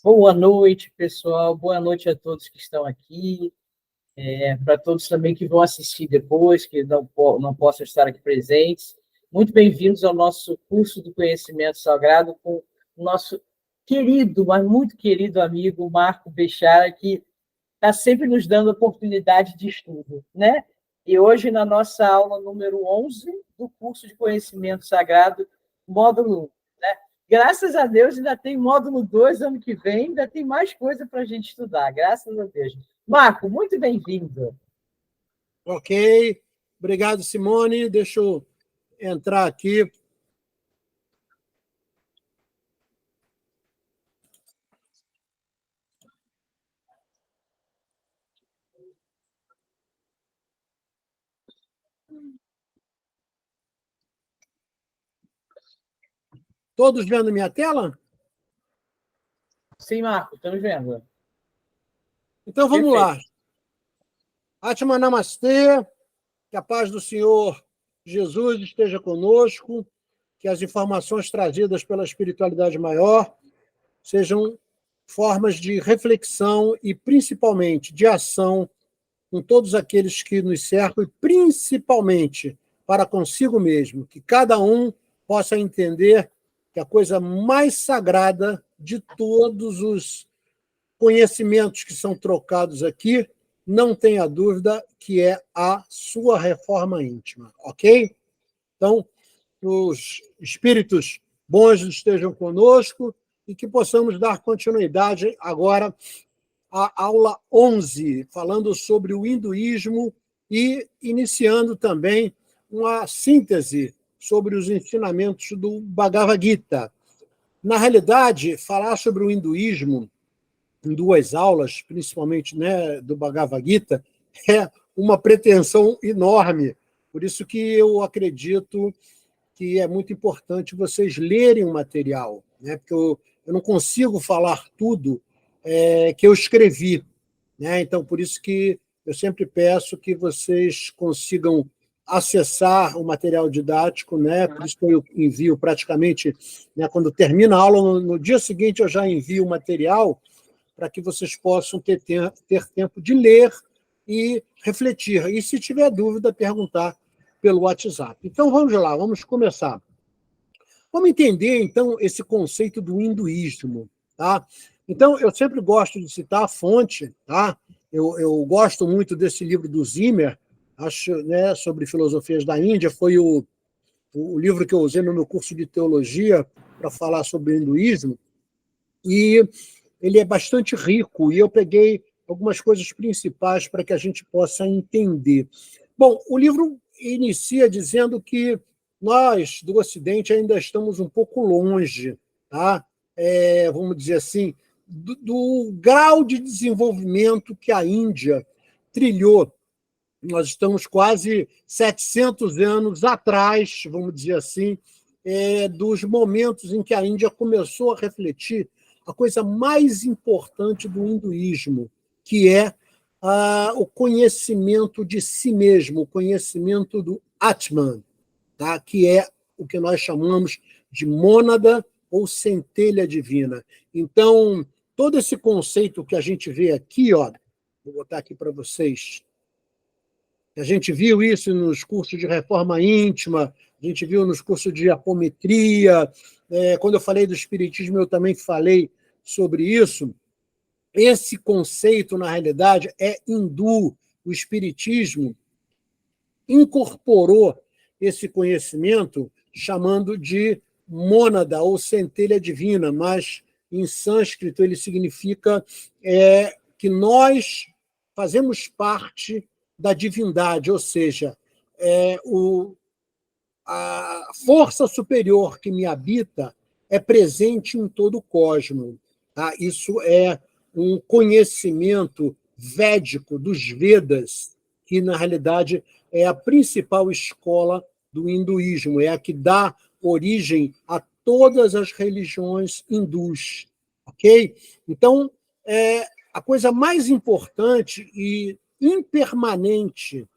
Boa noite, pessoal. Boa noite a todos que estão aqui. Para todos também que vão assistir depois, que não possam estar aqui presentes. Muito bem-vindos ao nosso curso do Conhecimento Sagrado com o nosso querido, mas muito querido amigo Marco Bechara, que está sempre nos dando oportunidade de estudo, né? E hoje, na nossa aula número 11 do curso de Conhecimento Sagrado, módulo 1. Graças a Deus, ainda tem módulo 2 ano que vem, ainda tem mais coisa para a gente estudar, graças a Deus. Marco, muito bem-vindo. Ok, obrigado, Simone. Deixa eu entrar aqui. Todos vendo minha tela? Sim, Marco, estamos vendo. Então vamos lá. Atma Namastê, que a paz do Senhor Jesus esteja conosco, que as informações trazidas pela espiritualidade maior sejam formas de reflexão e, principalmente, de ação com todos aqueles que nos cercam e, principalmente, para consigo mesmo, que cada um possa entender que a coisa mais sagrada de todos os conhecimentos que são trocados aqui, não tenha dúvida que é a sua reforma íntima, ok? Então, os espíritos bons estejam conosco e que possamos dar continuidade agora à aula 11, falando sobre o hinduísmo e iniciando também uma síntese sobre os ensinamentos do Bhagavad Gita. Na realidade, falar sobre o hinduísmo em duas aulas, principalmente, né, do Bhagavad Gita, é uma pretensão enorme. Por isso que eu acredito que é muito importante vocês lerem o material, né, porque eu não consigo falar tudo que eu escrevi, né? Então, por isso que eu sempre peço que vocês consigam acessar o material didático, né? Por isso que eu envio praticamente, né, quando termina a aula, no dia seguinte eu já envio o material para que vocês possam ter tempo de ler e refletir. E, se tiver dúvida, perguntar pelo WhatsApp. Então, vamos lá, vamos começar. Vamos entender, então, esse conceito do hinduísmo. Tá? Então, eu sempre gosto de citar a fonte. Tá? Eu gosto muito desse livro do Zimmer, acho, né, sobre filosofias da Índia. Foi o livro que eu usei no meu curso de teologia para falar sobre o hinduísmo. E ele é bastante rico, e eu peguei algumas coisas principais para que a gente possa entender. Bom, o livro inicia dizendo que nós, do Ocidente, ainda estamos um pouco longe, tá? Vamos dizer assim, do grau de desenvolvimento que a Índia trilhou. Nós estamos quase 700 anos atrás, vamos dizer assim, dos momentos em que a Índia começou a refletir a coisa mais importante do hinduísmo, que é o conhecimento de si mesmo, o conhecimento do Atman, tá? Que é o que nós chamamos de mônada ou centelha divina. Então, todo esse conceito que a gente vê aqui, ó, vou botar aqui para vocês. A gente viu isso nos cursos de reforma íntima, a gente viu nos cursos de apometria. Quando eu falei do espiritismo, eu também falei sobre isso. Esse conceito, na realidade, é hindu. O espiritismo incorporou esse conhecimento chamando de mônada ou centelha divina, mas em sânscrito ele significa que nós fazemos parte da divindade, ou seja, a força superior que me habita é presente em todo o cosmos. Tá? Isso é um conhecimento védico dos Vedas, que, na realidade, é a principal escola do hinduísmo, é a que dá origem a todas as religiões hindus. Ok? Então, a coisa mais importante e impermanente,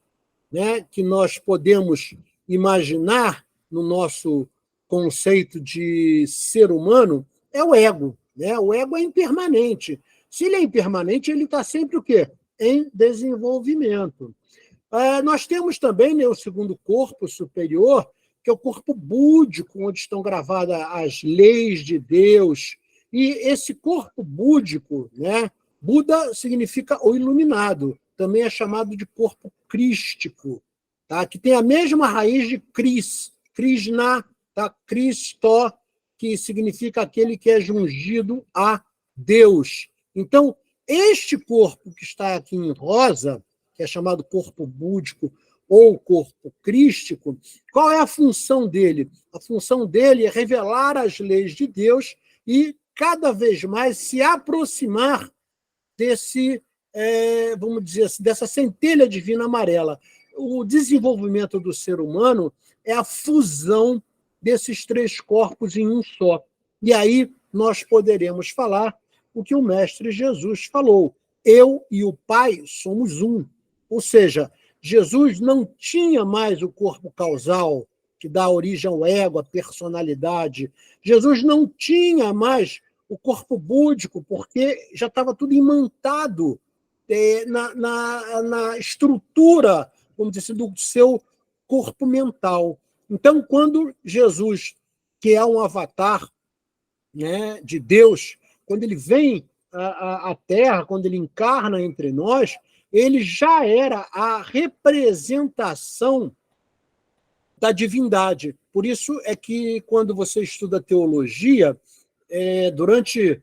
né, que nós podemos imaginar no nosso conceito de ser humano é o ego. né? O ego é impermanente. Se ele é impermanente, ele está sempre o quê? Em desenvolvimento. Nós temos também, né, o segundo corpo superior, que é o corpo búdico, onde estão gravadas as leis de Deus. E esse corpo búdico, né, Buda significa o iluminado, também é chamado de corpo crístico, tá? Que tem a mesma raiz de Krishna, tá? Cristo, que significa aquele que é jungido a Deus. Então, este corpo que está aqui em rosa, que é chamado corpo búdico ou corpo crístico, qual é a função dele? A função dele é revelar as leis de Deus e cada vez mais se aproximar desse, vamos dizer assim, dessa centelha divina amarela. O desenvolvimento do ser humano é a fusão desses três corpos em um só. E aí nós poderemos falar o que o Mestre Jesus falou: eu e o Pai somos um. Ou seja, Jesus não tinha mais o corpo causal, que dá origem ao ego, à personalidade. Jesus não tinha mais o corpo búdico, porque já estava tudo imantado na estrutura, vamos dizer assim, do seu corpo mental. Então, quando Jesus, que é um avatar, né, de Deus, quando ele vem à Terra, quando ele encarna entre nós, ele já era a representação da divindade. Por isso é que, quando você estuda teologia, durante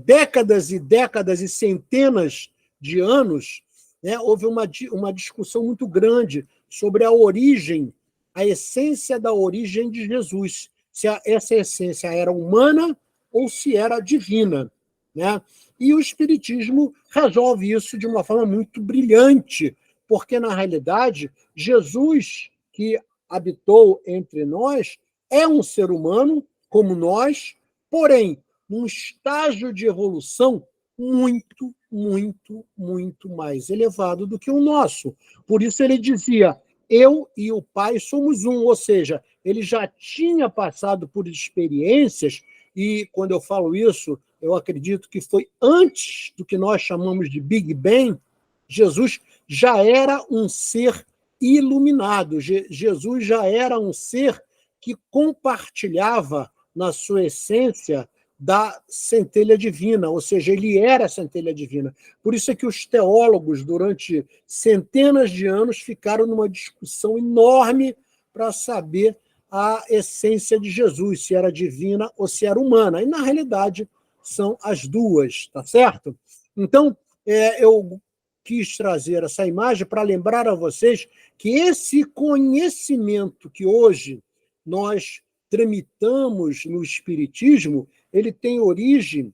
décadas e décadas e centenas de anos, né, houve uma discussão muito grande sobre a origem, a essência da origem de Jesus, se essa essência era humana ou se era divina, né? E o Espiritismo resolve isso de uma forma muito brilhante, porque, na realidade, Jesus, que habitou entre nós, é um ser humano como nós, porém, num estágio de evolução muito, muito, muito mais elevado do que o nosso. Por isso ele dizia: eu e o Pai somos um, ou seja, ele já tinha passado por experiências, e quando eu falo isso, eu acredito que foi antes do que nós chamamos de Big Bang. Jesus já era um ser iluminado, Jesus já era um ser que compartilhava na sua essência da centelha divina, ou seja, ele era a centelha divina. Por isso é que os teólogos, durante centenas de anos, ficaram numa discussão enorme para saber a essência de Jesus, se era divina ou se era humana. E, na realidade, são as duas, tá certo? Então, eu quis trazer essa imagem para lembrar a vocês que esse conhecimento que hoje nós tramitamos no Espiritismo, ele tem origem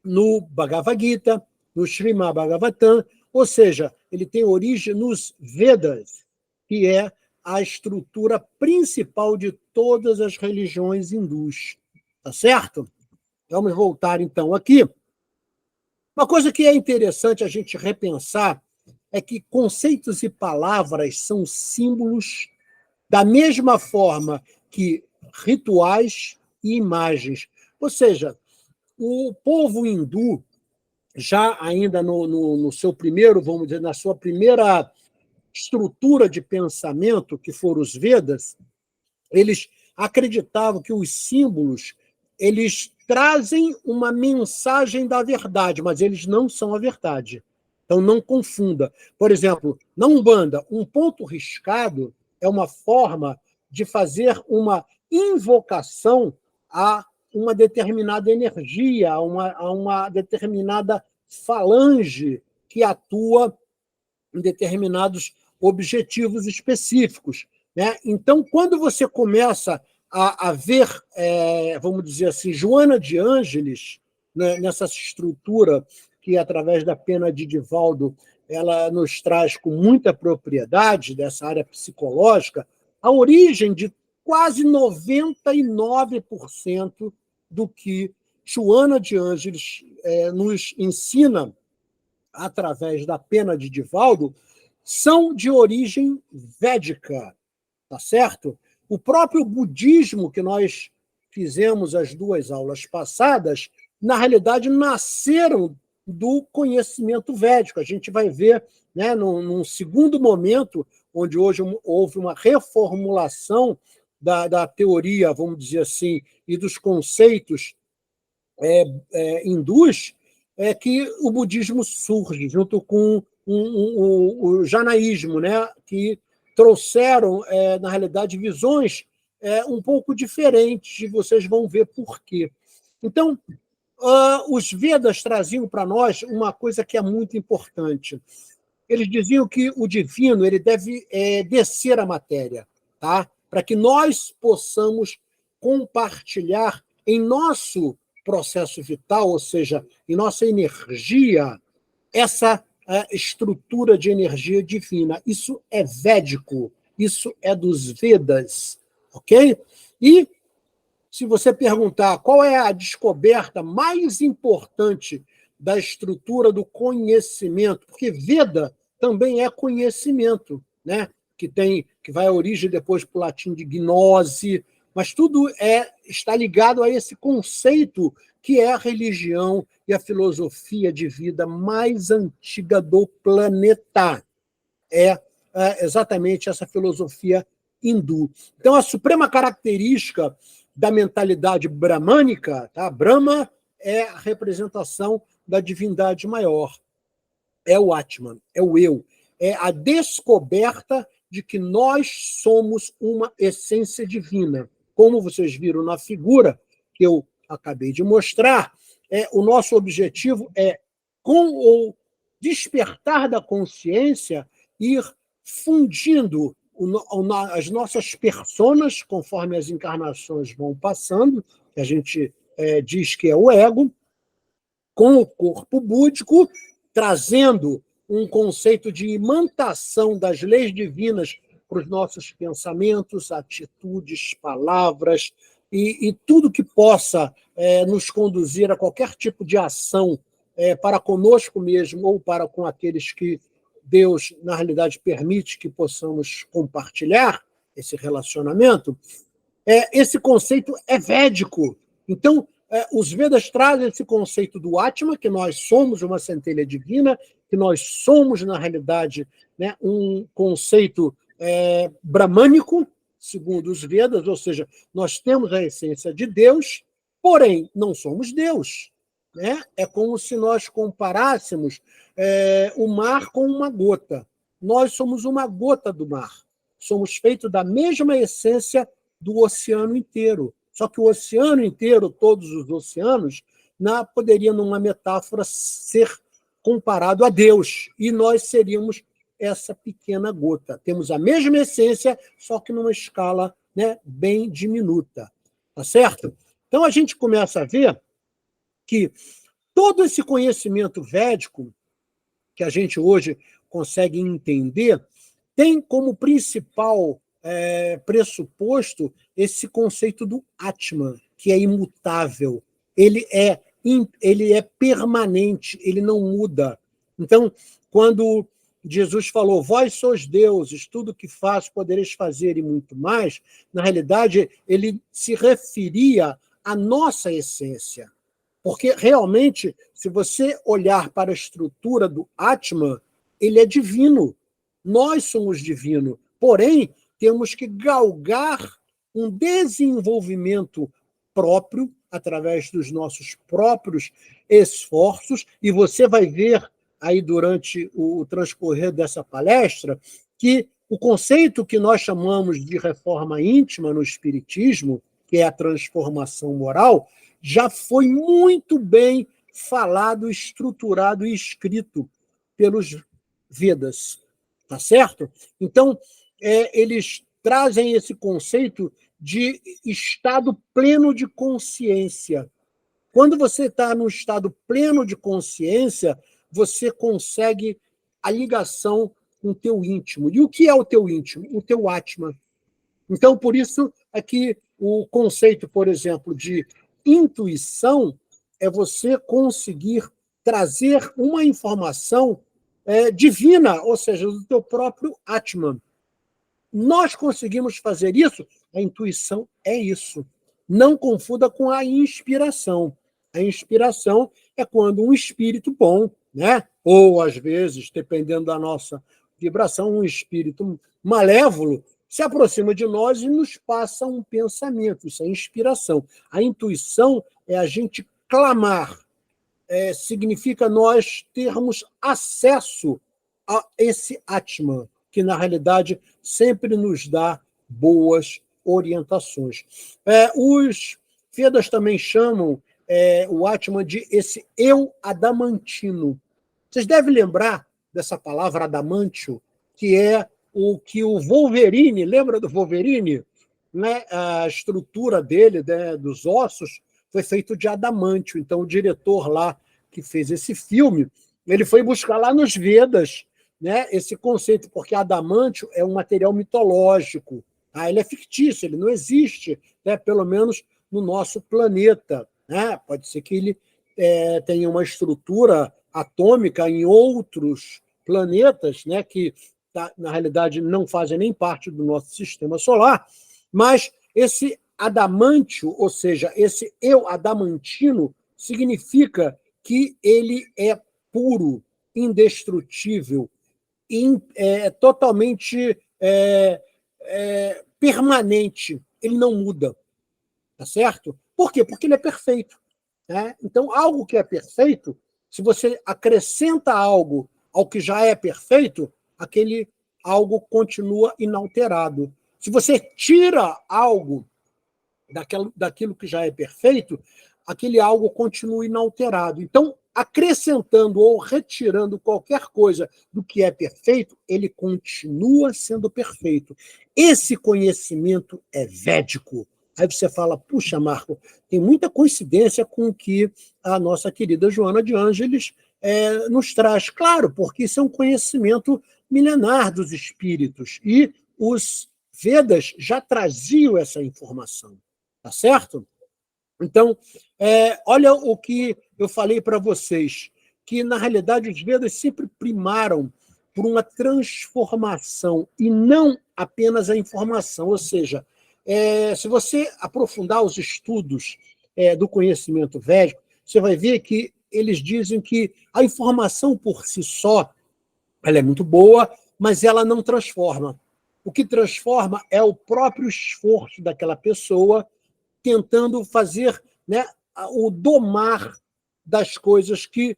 no Bhagavad Gita, no Srimad Bhagavatam, ou seja, ele tem origem nos Vedas, que é a estrutura principal de todas as religiões hindus. Tá certo? Vamos voltar, então, aqui. Uma coisa que é interessante a gente repensar é que conceitos e palavras são símbolos da mesma forma que rituais e imagens. Ou seja, o povo hindu, já ainda no seu primeiro, vamos dizer, na sua primeira estrutura de pensamento, que foram os Vedas, eles acreditavam que os símbolos eles trazem uma mensagem da verdade, mas eles não são a verdade. Então, não confunda. Por exemplo, na Umbanda, um ponto riscado é uma forma de fazer uma invocação a uma determinada energia, a uma determinada falange que atua em determinados objetivos específicos, né? Então, quando você começa a ver, vamos dizer assim, Joana de Ângeles, né, nessa estrutura que, através da pena de Divaldo, ela nos traz com muita propriedade dessa área psicológica, a origem de quase 99% do que Joana de Ângeles nos ensina através da pena de Divaldo são de origem védica, tá certo? O próprio budismo que nós fizemos as 2 aulas passadas, na realidade, nasceram do conhecimento védico. A gente vai ver, né, num segundo momento, onde hoje houve uma reformulação da teoria, vamos dizer assim, e dos conceitos hindus, que o budismo surge, junto com o janaísmo, né, que trouxeram, na realidade, visões um pouco diferentes, e vocês vão ver por quê. Então, os Vedas traziam para nós uma coisa que é muito importante. Eles diziam que o divino ele deve descer à matéria, tá? Para que nós possamos compartilhar em nosso processo vital, ou seja, em nossa energia, essa estrutura de energia divina. Isso é védico, isso é dos Vedas, ok? E se você perguntar qual é a descoberta mais importante da estrutura do conhecimento, porque Veda também é conhecimento, né? que vai à origem depois para o latim de gnose, mas tudo está ligado a esse conceito que é a religião e a filosofia de vida mais antiga do planeta. É exatamente essa filosofia hindu. Então, a suprema característica da mentalidade bramânica, tá? Brahma é a representação da divindade maior, é o Atman, é o eu, é a descoberta de que nós somos uma essência divina. Como vocês viram na figura que eu acabei de mostrar, o nosso objetivo é, com o despertar da consciência, ir fundindo as nossas personas, conforme as encarnações vão passando, que a gente diz que é o ego, com o corpo búdico, trazendo um conceito de imantação das leis divinas para os nossos pensamentos, atitudes, palavras, e tudo que possa nos conduzir a qualquer tipo de ação para conosco mesmo ou para com aqueles que Deus, na realidade, permite que possamos compartilhar esse relacionamento, esse conceito é védico. Então, os Vedas trazem esse conceito do Atma, que nós somos uma centelha divina, que nós somos, na realidade, né, um conceito bramânico, segundo os Vedas, ou seja, nós temos a essência de Deus, porém, não somos Deus. Né? É como se nós comparássemos o mar com uma gota. Nós somos uma gota do mar. Somos feitos da mesma essência do oceano inteiro. Só que o oceano inteiro, todos os oceanos, poderia, numa metáfora, ser comparado a Deus. E nós seríamos essa pequena gota. Temos a mesma essência, só que numa escala, né, bem diminuta. Tá certo? Então, a gente começa a ver que todo esse conhecimento védico que a gente hoje consegue entender tem como principal pressuposto esse conceito do Atman, que é imutável. Ele é permanente, ele não muda. Então, quando Jesus falou, vós sois deuses, tudo que faço podereis fazer e muito mais, na realidade, ele se referia à nossa essência. Porque, realmente, se você olhar para a estrutura do Atman, ele é divino. Nós somos divinos. Porém, temos que galgar um desenvolvimento próprio, através dos nossos próprios esforços, e você vai ver aí durante o transcorrer dessa palestra que o conceito que nós chamamos de reforma íntima no Espiritismo, que é a transformação moral, já foi muito bem falado, estruturado e escrito pelos Vedas. Tá certo? Então, eles trazem esse conceito de estado pleno de consciência. Quando você está num estado pleno de consciência, você consegue a ligação com o teu íntimo. E o que é o teu íntimo? O teu Atman. Então, por isso é que o conceito, por exemplo, de intuição é você conseguir trazer uma informação divina, ou seja, do teu próprio Atman. Nós conseguimos fazer isso? A intuição é isso. Não confunda com a inspiração. A inspiração é quando um espírito bom, né? Ou, às vezes, dependendo da nossa vibração, um espírito malévolo se aproxima de nós e nos passa um pensamento. Isso é inspiração. A intuição é a gente clamar. Significa nós termos acesso a esse Atman, que, na realidade, sempre nos dá boas orientações. Os Vedas também chamam o Atman de esse eu adamantino. Vocês devem lembrar dessa palavra adamantio, que é o que o Wolverine, lembra do Wolverine? Né? A estrutura dele, né, dos ossos, foi feito de adamantio. Então, o diretor lá que fez esse filme, ele foi buscar lá nos Vedas, né, esse conceito, porque adamantio é um material mitológico. Ele é fictício, ele não existe, né, pelo menos no nosso planeta. Né? Pode ser que ele tenha uma estrutura atômica em outros planetas, né, que, na realidade, não fazem nem parte do nosso sistema solar, mas esse adamantio, ou seja, esse eu adamantino, significa que ele é puro, indestrutível, totalmente permanente, ele não muda, tá certo? Por quê? Porque ele é perfeito. Né? Então, algo que é perfeito, se você acrescenta algo ao que já é perfeito, aquele algo continua inalterado. Se você tira algo daquilo que já é perfeito, aquele algo continua inalterado. Então, acrescentando ou retirando qualquer coisa do que é perfeito, ele continua sendo perfeito. Esse conhecimento é védico. Aí você fala, puxa, Marco, tem muita coincidência com o que a nossa querida Joana de Ângeles nos traz. Claro, porque isso é um conhecimento milenar dos espíritos. E os Vedas já traziam essa informação. Tá certo? Então, olha o que eu falei para vocês, que, na realidade, os Vedas sempre primaram por uma transformação e não apenas a informação. Ou seja, se você aprofundar os estudos do conhecimento védico, você vai ver que eles dizem que a informação por si só ela é muito boa, mas ela não transforma. O que transforma é o próprio esforço daquela pessoa tentando fazer, né, o domar das coisas que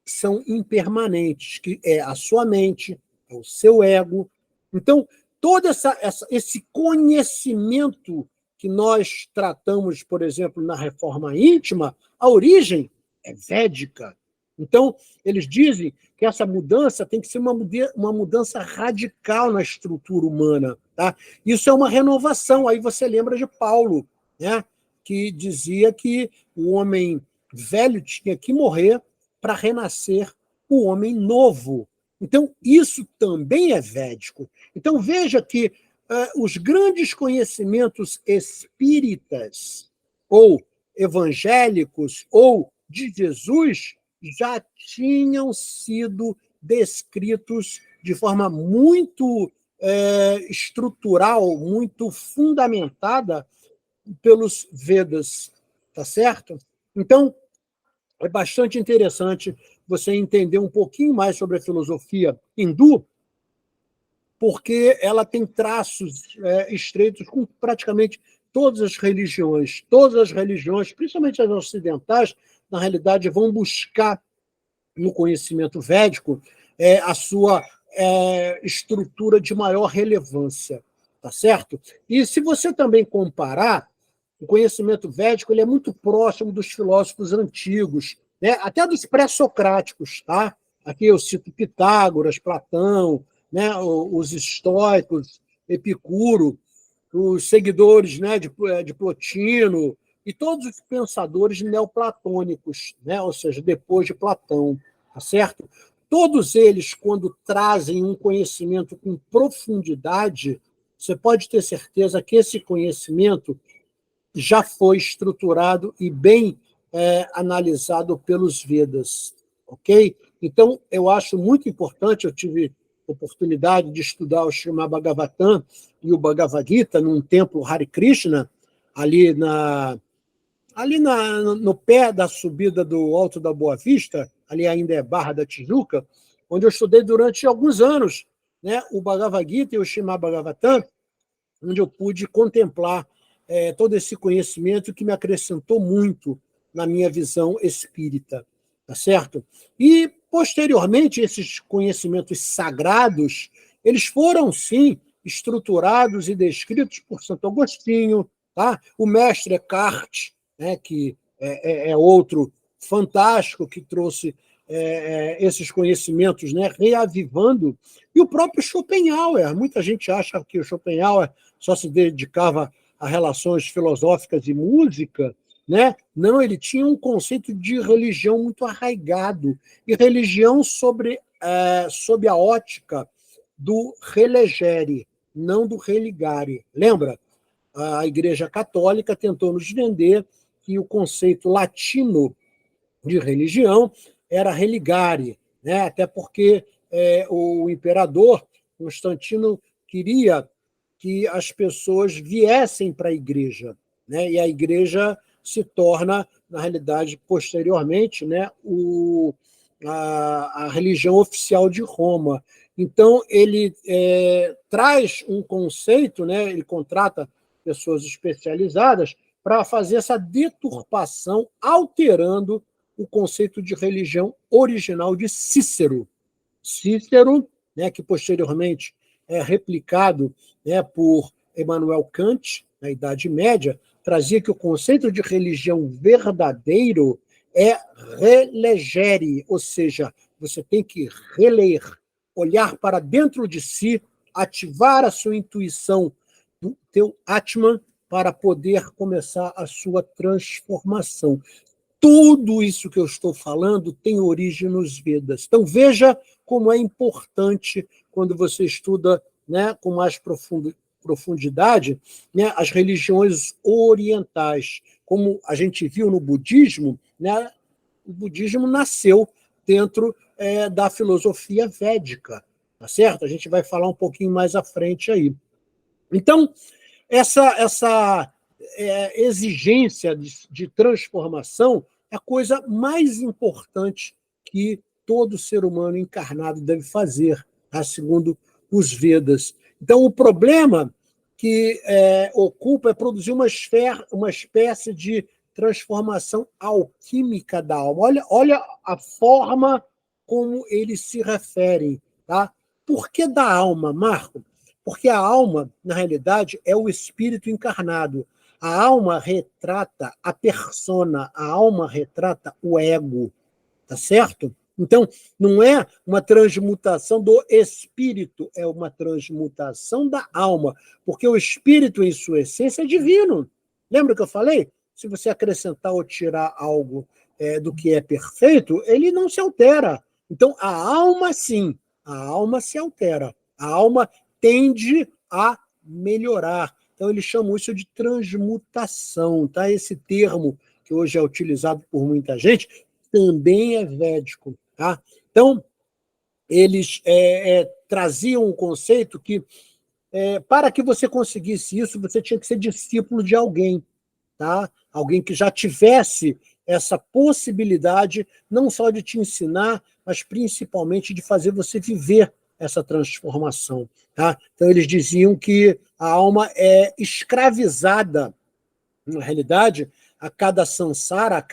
são impermanentes, que é a sua mente, é o seu ego. Então, todo esse conhecimento que nós tratamos, por exemplo, na reforma íntima, a origem é védica. Então, eles dizem que essa mudança tem que ser uma mudança radical na estrutura humana. Tá? Isso é uma renovação. Aí você lembra de Paulo, né, que dizia que o homem velho tinha que morrer para renascer o homem novo. Então, isso também é védico. Então, veja que os grandes conhecimentos espíritas, ou evangélicos, ou de Jesus, já tinham sido descritos de forma muito estrutural, muito fundamentada pelos Vedas, tá certo? Então, é bastante interessante você entender um pouquinho mais sobre a filosofia hindu, porque ela tem traços estreitos com praticamente todas as religiões. Todas as religiões, principalmente as ocidentais, na realidade, vão buscar no conhecimento védico a sua estrutura de maior relevância, tá certo? E se você também comparar, o conhecimento védico ele é muito próximo dos filósofos antigos, né? Até dos pré-socráticos. Tá? Aqui eu cito Pitágoras, Platão, né? Os estoicos, Epicuro, os seguidores, né, de Plotino, e todos os pensadores neoplatônicos, né? Ou seja, depois de Platão. Tá certo? Todos eles, quando trazem um conhecimento com profundidade, você pode ter certeza que esse conhecimento já foi estruturado e bem analisado pelos Vedas. Ok? Então, eu acho muito importante, eu tive oportunidade de estudar o Srimad Bhagavatam e o Bhagavad Gita num templo Hare Krishna, ali na ali no pé da subida do Alto da Boa Vista, ali ainda é Barra da Tijuca, onde eu estudei durante alguns anos, né, o Bhagavad Gita e o Śrīmad Bhagavatam, onde eu pude contemplar todo esse conhecimento que me acrescentou muito na minha visão espírita, tá certo? E, posteriormente, esses conhecimentos sagrados, eles foram, sim, estruturados e descritos por Santo Agostinho, tá? O mestre Eckhart, né, que é outro fantástico que trouxe esses conhecimentos, né, reavivando, e o próprio Schopenhauer. Muita gente acha que o Schopenhauer só se dedicava a relações filosóficas e música, né? Não, ele tinha um conceito de religião muito arraigado, e religião sob a ótica do relegere, não do religare. Lembra? A Igreja Católica tentou nos vender que o conceito latino de religião era religare, né? Até porque o imperador Constantino queria que as pessoas viessem para a igreja, né? E a igreja se torna, na realidade, posteriormente, né, a religião oficial de Roma. Então, ele traz um conceito, né, ele contrata pessoas especializadas para fazer essa deturpação, alterando o conceito de religião original de Cícero. Cícero, né, que posteriormente é replicado, né, por Immanuel Kant, na Idade Média, trazia que o conceito de religião verdadeiro é relegere, ou seja, você tem que reler, olhar para dentro de si, ativar a sua intuição do teu Atman para poder começar a sua transformação. Tudo isso que eu estou falando tem origem nos Vedas. Então, veja como é importante, quando você estuda, né, com mais profundidade, né, as religiões orientais. Como a gente viu no budismo, né, o budismo nasceu dentro da filosofia védica, tá certo? A gente vai falar um pouquinho mais à frente aí. Então, essa exigência de transformação é a coisa mais importante que todo ser humano encarnado deve fazer, tá? Segundo os Vedas. Então, o problema que ocupa é produzir uma espécie de transformação alquímica da alma. Olha a forma como eles se referem. Tá? Por que da alma, Marco? Porque a alma, na realidade, é o espírito encarnado. A alma retrata a persona, a alma retrata o ego, tá certo? Então, não é uma transmutação do espírito, é uma transmutação da alma, porque o espírito, em sua essência, é divino. Lembra que eu falei? Se você acrescentar ou tirar algo do que é perfeito, ele não se altera. Então, a alma, sim, a alma se altera. A alma tende a melhorar. Então, eles chamam isso de transmutação. Tá? Esse termo, que hoje é utilizado por muita gente, também é védico. Tá? Então, eles traziam um conceito que, para que você conseguisse isso, você tinha que ser discípulo de alguém. Tá? Alguém que já tivesse essa possibilidade, não só de te ensinar, mas principalmente de fazer você viver essa transformação. Tá? Então, eles diziam que a alma é escravizada, na realidade, a cada samsara,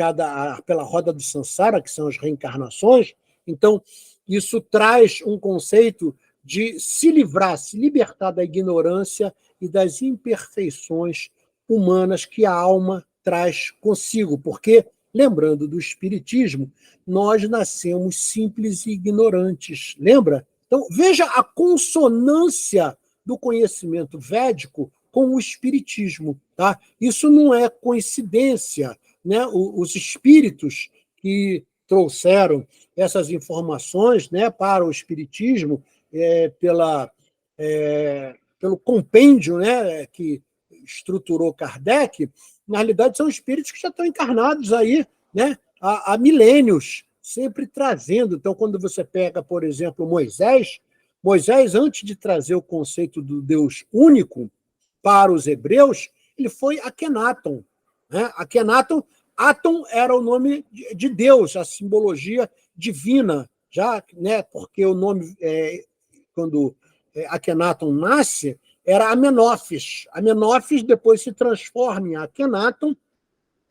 pela roda do samsara, que são as reencarnações. Então, isso traz um conceito de se livrar, se libertar da ignorância e das imperfeições humanas que a alma traz consigo. Porque, lembrando do Espiritismo, nós nascemos simples e ignorantes. Lembra? Então, veja a consonância do conhecimento védico com o Espiritismo. Tá? Isso não é coincidência. Né? Os espíritos que trouxeram essas informações, né, para o Espiritismo, pelo compêndio, né, que estruturou Kardec, na realidade são espíritos que já estão encarnados aí, né, há milênios, sempre trazendo. Então, quando você pega, por exemplo, Moisés, antes de trazer o conceito do Deus único para os hebreus, ele foi Akhenaton. né? Akhenaton, Aton era o nome de Deus, a simbologia divina, já, né? Porque o nome, quando Akhenaton nasce, era Amenófis. Amenófis depois se transforma em Akhenaton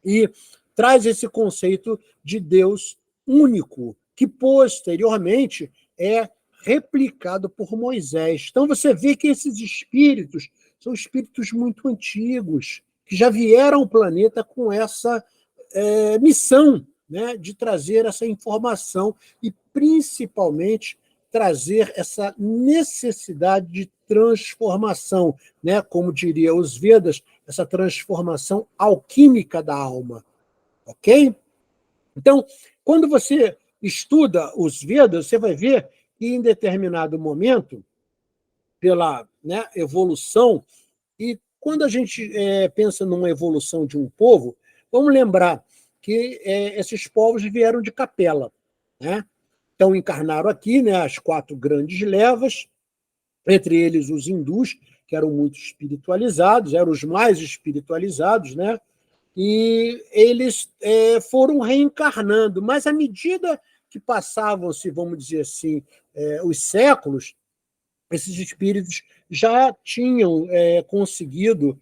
e traz esse conceito de Deus único, que posteriormente é replicado por Moisés. Então você vê que esses espíritos são espíritos muito antigos, que já vieram ao planeta com essa missão, né, de trazer essa informação e, principalmente, trazer essa necessidade de transformação, né, como diria os Vedas, essa transformação alquímica da alma. Ok? Então, quando você estuda os Vedas, você vai ver que, em determinado momento, pela, né, evolução, e quando a gente pensa numa evolução de um povo, vamos lembrar que esses povos vieram de Capela, né? Então, encarnaram aqui, né, as 4 grandes levas, entre eles os hindus, que eram muito espiritualizados, eram os mais espiritualizados, né? E eles foram reencarnando, mas à medida que passavam-se, vamos dizer assim, os séculos, esses espíritos já tinham conseguido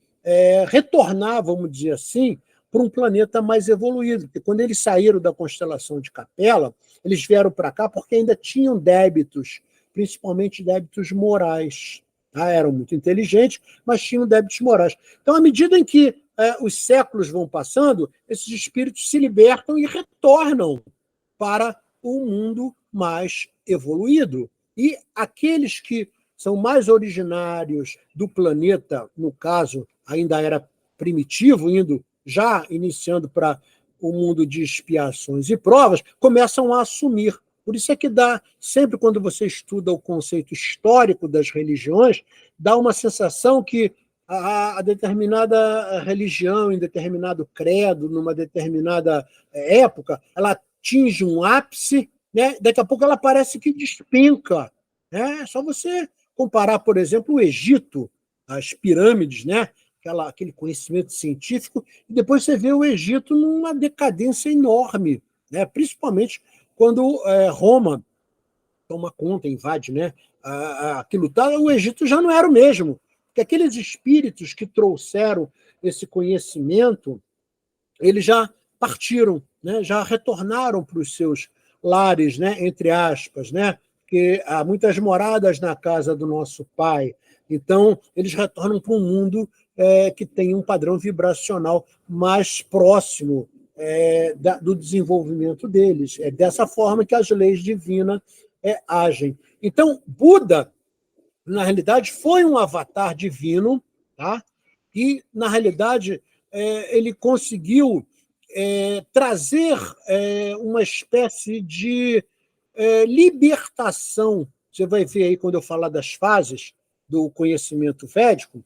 retornar, vamos dizer assim, para um planeta mais evoluído. Porque quando eles saíram da constelação de Capela, eles vieram para cá porque ainda tinham débitos, principalmente débitos morais. Tá? Eram muito inteligentes, mas tinham débitos morais. Então, à medida em que os séculos vão passando, esses espíritos se libertam e retornam para o mundo mais evoluído. E aqueles que são mais originários do planeta, no caso, ainda era primitivo, já iniciando para o mundo de expiações e provas, começam a assumir. Por isso é que dá, sempre quando você estuda o conceito histórico das religiões, dá uma sensação que a determinada religião, em determinado credo, numa determinada época, ela atinge um ápice, né? Daqui a pouco ela parece que despenca. É só você comparar, por exemplo, o Egito, as pirâmides, né? Aquele conhecimento científico, e depois você vê o Egito numa decadência enorme, né? Principalmente quando Roma toma conta, invade, né? Aquilo, o Egito já não era o mesmo, porque aqueles espíritos que trouxeram esse conhecimento, eles já partiram, né? Já retornaram para os seus lares, né? Entre aspas, né? Porque há muitas moradas na casa do nosso Pai. Então, eles retornam para um mundo que tem um padrão vibracional mais próximo do desenvolvimento deles. É dessa forma que as leis divinas agem. Então, Buda, na realidade, foi um avatar divino, tá? E, na realidade, ele conseguiu trazer uma espécie de libertação. Você vai ver aí, quando eu falar das fases do conhecimento védico,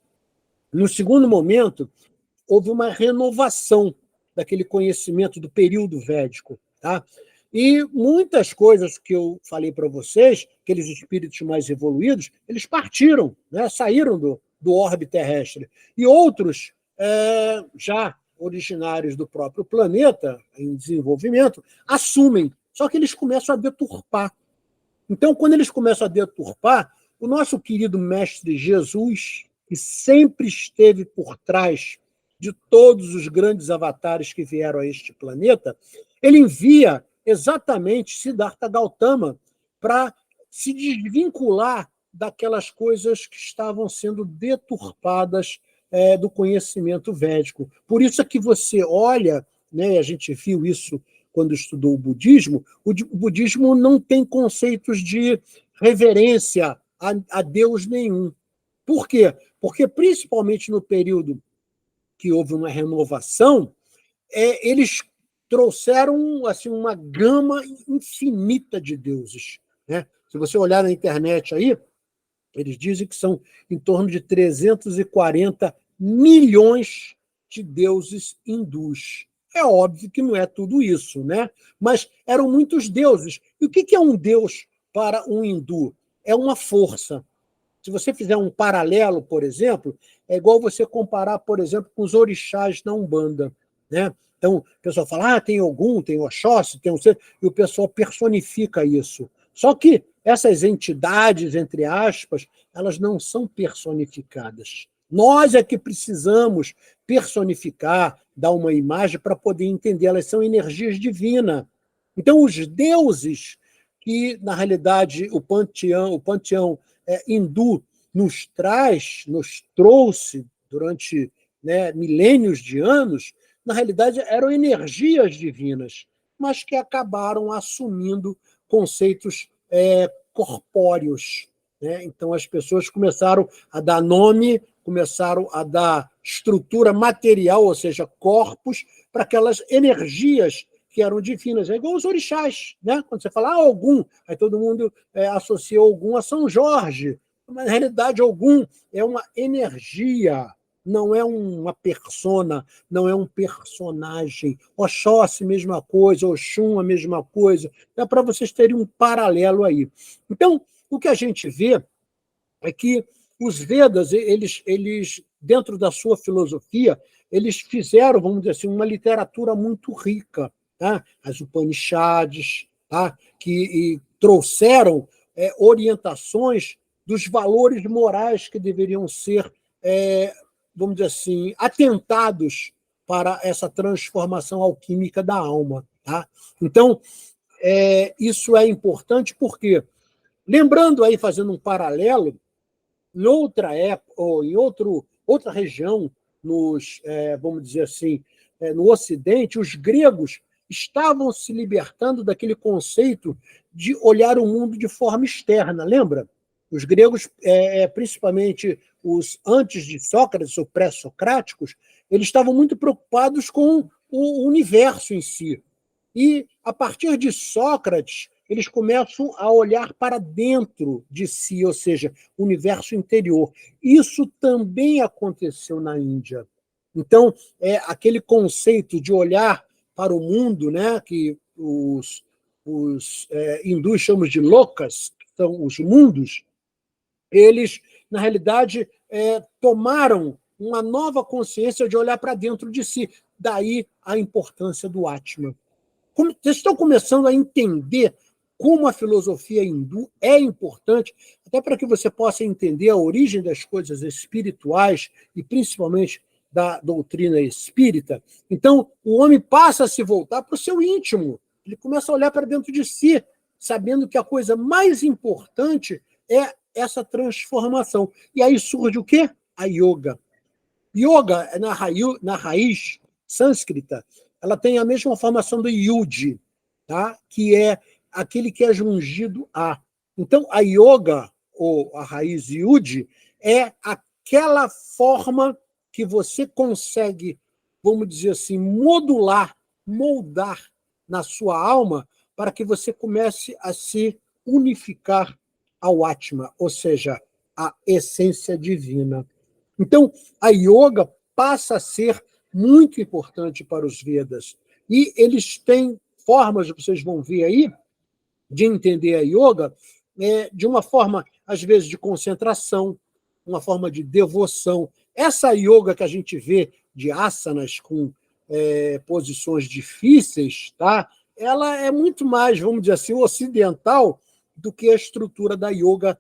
no segundo momento, houve uma renovação daquele conhecimento do período védico. Tá? E muitas coisas que eu falei para vocês, aqueles espíritos mais evoluídos, eles partiram, né? Saíram do orbe terrestre. E outros, já originários do próprio planeta, em desenvolvimento, assumem, só que eles começam a deturpar. Então, quando eles começam a deturpar, o nosso querido Mestre Jesus, que sempre esteve por trás de todos os grandes avatares que vieram a este planeta, ele envia exatamente Siddhartha Gautama para se desvincular daquelas coisas que estavam sendo deturpadas do conhecimento védico. Por isso é que você olha, né, a gente viu isso quando estudou o budismo não tem conceitos de reverência a Deus nenhum. Por quê? Porque, principalmente no período que houve uma renovação, eles trouxeram assim, uma gama infinita de deuses. Né? Se você olhar na internet aí, eles dizem que são em torno de 340 milhões de deuses hindus. É óbvio que não é tudo isso, né? Mas eram muitos deuses. E o que é um deus para um hindu? É uma força. Se você fizer um paralelo, por exemplo, é igual você comparar, por exemplo, com os orixás da Umbanda. né? Então, o pessoal fala, tem Ogum, tem Oxóssi, tem e o pessoal personifica isso. Só que essas entidades, entre aspas, elas não são personificadas. Nós é que precisamos personificar, dar uma imagem para poder entender. Elas são energias divinas. Então, os deuses que, na realidade, o panteão hindu nos trouxe durante, né, milênios de anos, na realidade, eram energias divinas, mas que acabaram assumindo conceitos corpóreos, né? Então, as pessoas começaram a dar nome, começaram a dar estrutura material, ou seja, corpos, para aquelas energias que eram divinas. É igual os orixás, né? Quando você fala Ogum, aí todo mundo associa Ogum a São Jorge. Mas, na realidade, Ogum é uma energia, não é uma persona, não é um personagem. Oxóssi, mesma coisa, Oxum, a mesma coisa. É para vocês terem um paralelo aí. Então, o que a gente vê é que os Vedas, eles dentro da sua filosofia, eles fizeram, vamos dizer assim, uma literatura muito rica. Tá? As Upanishads, tá? Que trouxeram orientações dos valores morais que deveriam ser, vamos dizer assim, atentados para essa transformação alquímica da alma. Tá? Então, isso é importante porque, lembrando aí, fazendo um paralelo, em outra época, ou em outra região, vamos dizer assim, no Ocidente, os gregos estavam se libertando daquele conceito de olhar o mundo de forma externa, lembra? Os gregos, principalmente os antes de Sócrates, ou pré-socráticos, eles estavam muito preocupados com o universo em si. E, a partir de Sócrates, eles começam a olhar para dentro de si, ou seja, o universo interior. Isso também aconteceu na Índia. Então, aquele conceito de olhar para o mundo, né, que os hindus chamam de lokas, que são os mundos, eles, na realidade, tomaram uma nova consciência de olhar para dentro de si. Daí a importância do Atman. Vocês estão começando a entender como a filosofia hindu é importante, até para que você possa entender a origem das coisas espirituais e, principalmente, da doutrina espírita. Então, o homem passa a se voltar para o seu íntimo. Ele começa a olhar para dentro de si, sabendo que a coisa mais importante é essa transformação. E aí surge o quê? A yoga. Yoga, na raiz sânscrita, ela tem a mesma formação do yud, tá? Que é aquele que é jungido a. Então, a yoga, ou a raiz yud, é aquela forma que você consegue, vamos dizer assim, moldar na sua alma para que você comece a se unificar ao Atma, ou seja, a essência divina. Então, a yoga passa a ser muito importante para os Vedas. E eles têm formas, vocês vão ver aí, de entender a yoga de uma forma, às vezes, de concentração, uma forma de devoção. Essa yoga que a gente vê de asanas com posições difíceis, tá? Ela é muito mais, vamos dizer assim, ocidental do que a estrutura da yoga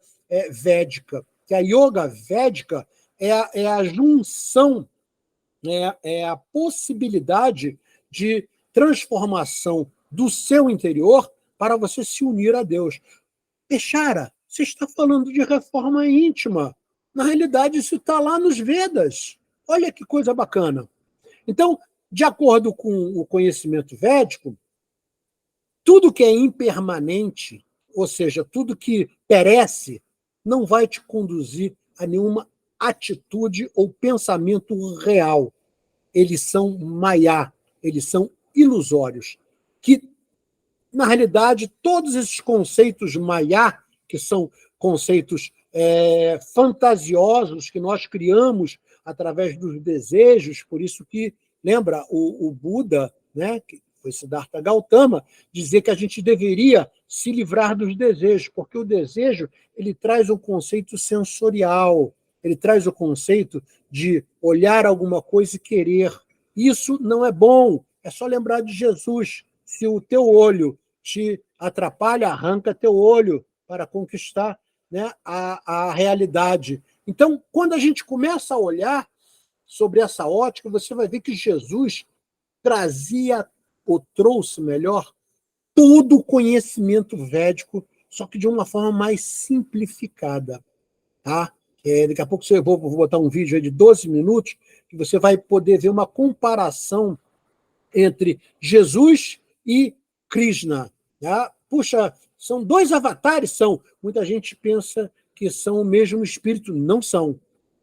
védica. Que a yoga védica é a junção, é a possibilidade de transformação do seu interior para você se unir a Deus. Pechara, você está falando de reforma íntima. Na realidade, isso está lá nos Vedas. Olha que coisa bacana. Então, de acordo com o conhecimento védico, tudo que é impermanente, ou seja, tudo que perece, não vai te conduzir a nenhuma atitude ou pensamento real. Eles são maiá, eles são ilusórios. Que, na realidade, todos esses conceitos maiá, que são conceitos fantasiosos que nós criamos através dos desejos, por isso que, lembra, o Buda, né, que foi Siddhartha Gautama, dizer que a gente deveria se livrar dos desejos, porque o desejo ele traz um conceito sensorial, ele traz o conceito de olhar alguma coisa e querer. Isso não é bom. É só lembrar de Jesus. Se o teu olho te atrapalha, arranca teu olho para conquistar, né, a realidade. Então, quando a gente começa a olhar sobre essa ótica, você vai ver que Jesus trazia, ou trouxe melhor, todo o conhecimento védico, só que de uma forma mais simplificada. Tá? Daqui a pouco eu vou botar um vídeo aí de 12 minutos, que você vai poder ver uma comparação entre Jesus e Krishna. Tá? Puxa, são dois avatares? São. Muita gente pensa que são o mesmo espírito. Não são.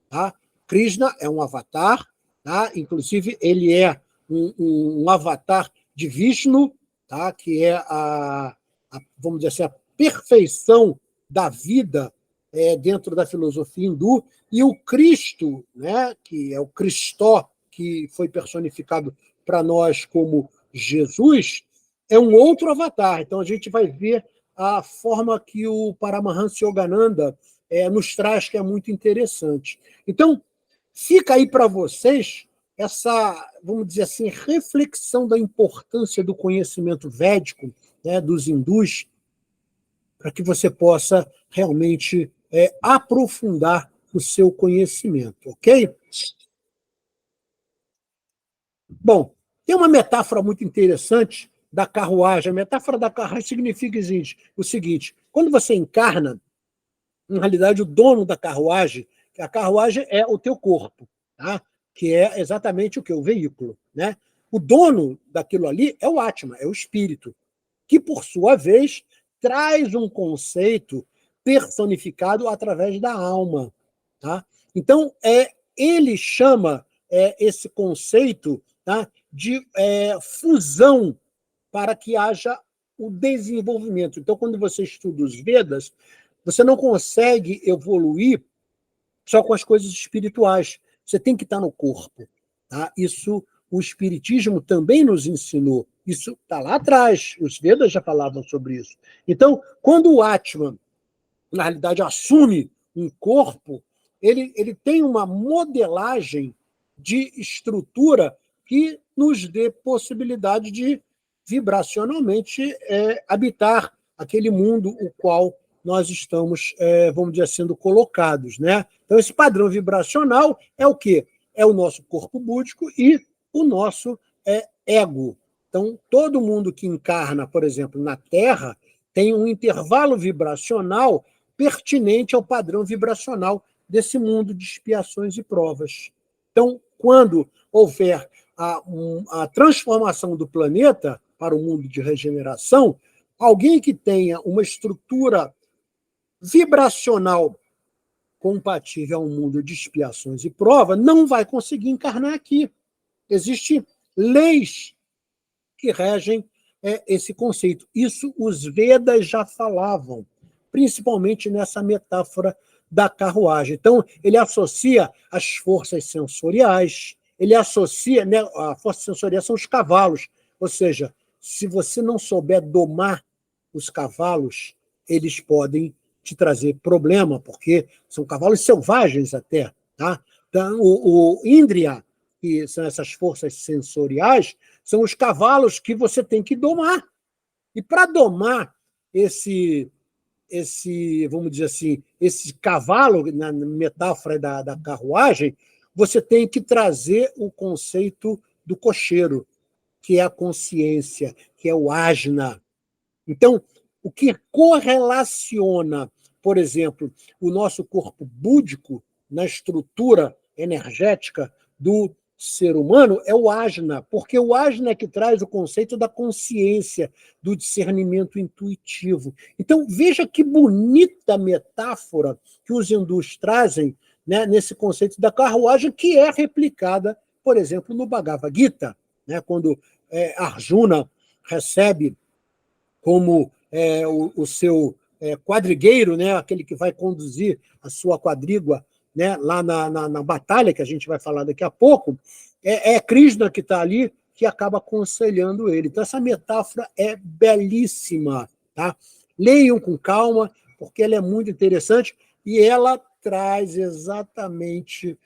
Tá? Krishna é um avatar, tá? Inclusive ele é um avatar de Vishnu, tá? Que é vamos dizer assim, a perfeição da vida dentro da filosofia hindu, e o Cristo, né? Que é o Cristó, que foi personificado para nós como Jesus, é um outro avatar. Então a gente vai ver a forma que o Paramahansa Yogananda nos traz, que é muito interessante. Então, fica aí para vocês essa, vamos dizer assim, reflexão da importância do conhecimento védico, né, dos hindus, para que você possa realmente aprofundar o seu conhecimento, ok? Bom, tem uma metáfora muito interessante da carruagem. A metáfora da carruagem significa o seguinte: quando você encarna, na realidade, o dono da carruagem, a carruagem é o teu corpo, tá? Que é exatamente o que? O veículo. Né? O dono daquilo ali é o Atma, é o espírito, que, por sua vez, traz um conceito personificado através da alma. Tá? Então, ele chama esse conceito, tá, de fusão para que haja o desenvolvimento. Então, quando você estuda os Vedas, você não consegue evoluir só com as coisas espirituais. Você tem que estar no corpo. Tá? Isso o Espiritismo também nos ensinou. Isso está lá atrás. Os Vedas já falavam sobre isso. Então, quando o Atman, na realidade, assume um corpo, ele tem uma modelagem de estrutura que nos dê possibilidade de vibracionalmente habitar aquele mundo o qual nós estamos, vamos dizer, sendo colocados. Né? Então, esse padrão vibracional é o quê? É o nosso corpo búdico e o nosso ego. Então, todo mundo que encarna, por exemplo, na Terra, tem um intervalo vibracional pertinente ao padrão vibracional desse mundo de expiações e provas. Então, quando houver a transformação do planeta para o mundo de regeneração, alguém que tenha uma estrutura vibracional compatível a um mundo de expiações e provas não vai conseguir encarnar aqui. Existem leis que regem esse conceito. Isso os Vedas já falavam, principalmente nessa metáfora da carruagem. Então, ele associa as forças sensoriais, ele associa, né, a força sensorial são os cavalos, ou seja, se você não souber domar os cavalos, eles podem te trazer problema, porque são cavalos selvagens até. Tá? Então, o Indriya, que são essas forças sensoriais, são os cavalos que você tem que domar. E para domar esse, vamos dizer assim, esse cavalo, na metáfora da carruagem, você tem que trazer o conceito do cocheiro, que é a consciência, que é o ajna. Então, o que correlaciona, por exemplo, o nosso corpo búdico na estrutura energética do ser humano é o ajna, porque o ajna é que traz o conceito da consciência, do discernimento intuitivo. Então, veja que bonita metáfora que os hindus trazem, né, nesse conceito da carruagem, que é replicada, por exemplo, no Bhagavad Gita, né, quando Arjuna recebe como o seu quadrigueiro, né, aquele que vai conduzir a sua quadrígua, né, lá na batalha, que a gente vai falar daqui a pouco, é Krishna que está ali, que acaba aconselhando ele. Então, essa metáfora é belíssima. Tá? Leiam com calma, porque ela é muito interessante e ela traz exatamente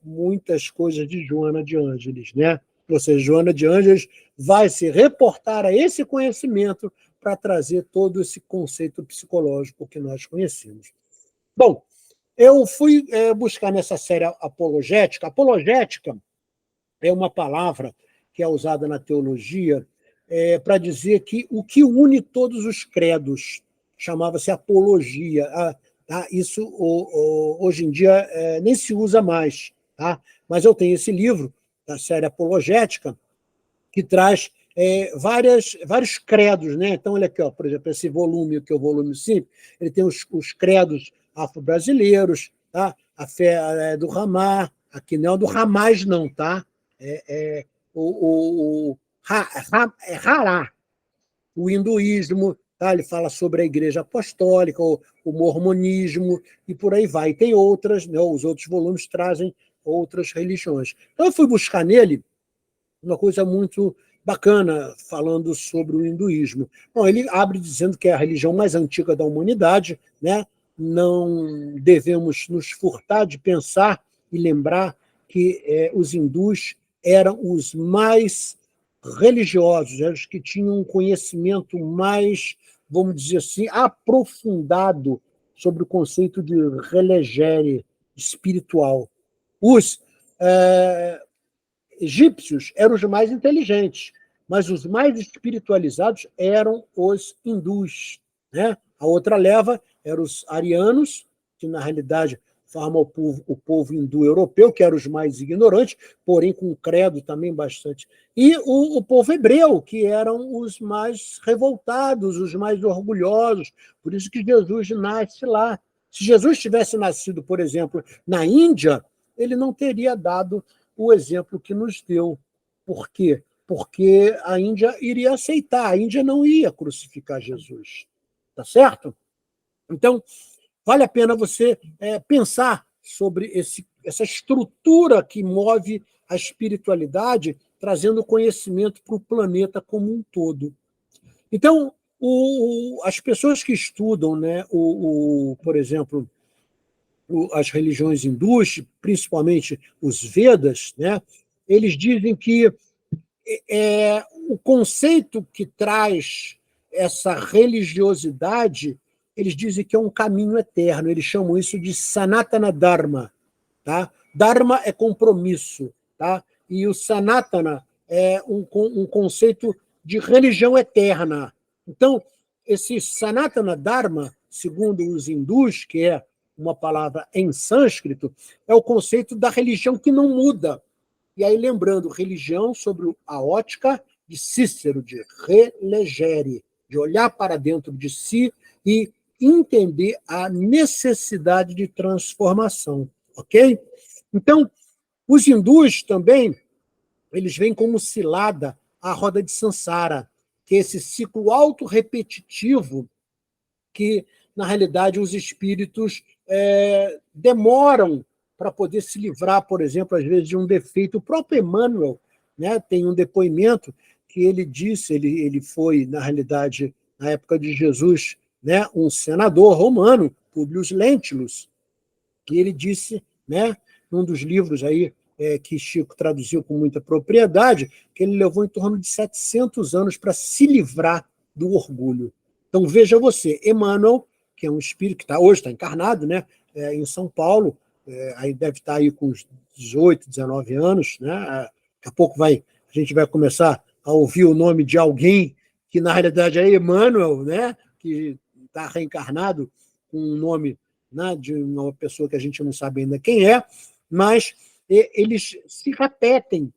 muitas coisas de Joana de Ângeles, né? Ou seja, Joana de Ângeles vai se reportar a esse conhecimento para trazer todo esse conceito psicológico que nós conhecemos. Bom, eu fui buscar nessa série apologética. Apologética é uma palavra que é usada na teologia para dizer que o que une todos os credos chamava-se apologia. Isso hoje em dia nem se usa mais, tá? Mas eu tenho esse livro da série apologética que traz vários credos, né? Então, olha aqui, ó, por exemplo, esse volume, que é o volume 5, ele tem os credos afro-brasileiros, tá? A fé do Ramá, aqui não é do Ramás, não, tá? Hará, o hinduísmo, tá? Ele fala sobre a Igreja Apostólica, o mormonismo, e por aí vai. Tem outras, né? Os outros volumes trazem outras religiões. Então, eu fui buscar nele uma coisa muito bacana, falando sobre o hinduísmo. Bom, ele abre dizendo que é a religião mais antiga da humanidade, né? Não devemos nos furtar de pensar e lembrar que os hindus eram os mais religiosos, os que tinham um conhecimento mais, vamos dizer assim, aprofundado sobre o conceito de religere espiritual. Os egípcios eram os mais inteligentes, mas os mais espiritualizados eram os hindus, né? A outra leva eram os arianos, que na realidade formam o povo hindu europeu, que eram os mais ignorantes, porém com credo também bastante. E o povo hebreu, que eram os mais revoltados, os mais orgulhosos. Por isso que Jesus nasce lá. Se Jesus tivesse nascido, por exemplo, na Índia, ele não teria dado o exemplo que nos deu. Por quê? Porque a Índia iria aceitar, a Índia não ia crucificar Jesus. Tá certo? Então, vale a pena você pensar sobre essa estrutura que move a espiritualidade, trazendo conhecimento para o planeta como um todo. Então, as pessoas que estudam, né, por exemplo, as religiões hindus, principalmente os Vedas, né, eles dizem que o conceito que traz essa religiosidade, eles dizem que é um caminho eterno. Eles chamam isso de Sanatana Dharma. Tá? Dharma é compromisso. Tá? E o Sanatana é um conceito de religião eterna. Então, esse Sanatana Dharma, segundo os hindus, que é uma palavra em sânscrito, é o conceito da religião que não muda. E aí, lembrando, religião sobre a ótica de Cícero, de relegere, de olhar para dentro de si e entender a necessidade de transformação. Ok? Então, os hindus também, eles veem como cilada a roda de Sansara, que é esse ciclo autorrepetitivo que, na realidade, os espíritos demoram para poder se livrar, por exemplo, às vezes, de um defeito. O próprio Emmanuel, né, tem um depoimento que ele disse, ele foi, na realidade, na época de Jesus, né, um senador romano, Publius Lentulus, que ele disse, né, num dos livros aí, que Chico traduziu com muita propriedade, que ele levou em torno de 700 anos para se livrar do orgulho. Então, veja você, Emmanuel, que é um espírito que hoje está encarnado, né, em São Paulo, aí deve estar aí com uns 18, 19 anos, né? Daqui a pouco a gente vai começar a ouvir o nome de alguém que, na realidade, é Emmanuel, né? Que está reencarnado com um nome, né, de uma pessoa que a gente não sabe ainda quem é, mas eles repetem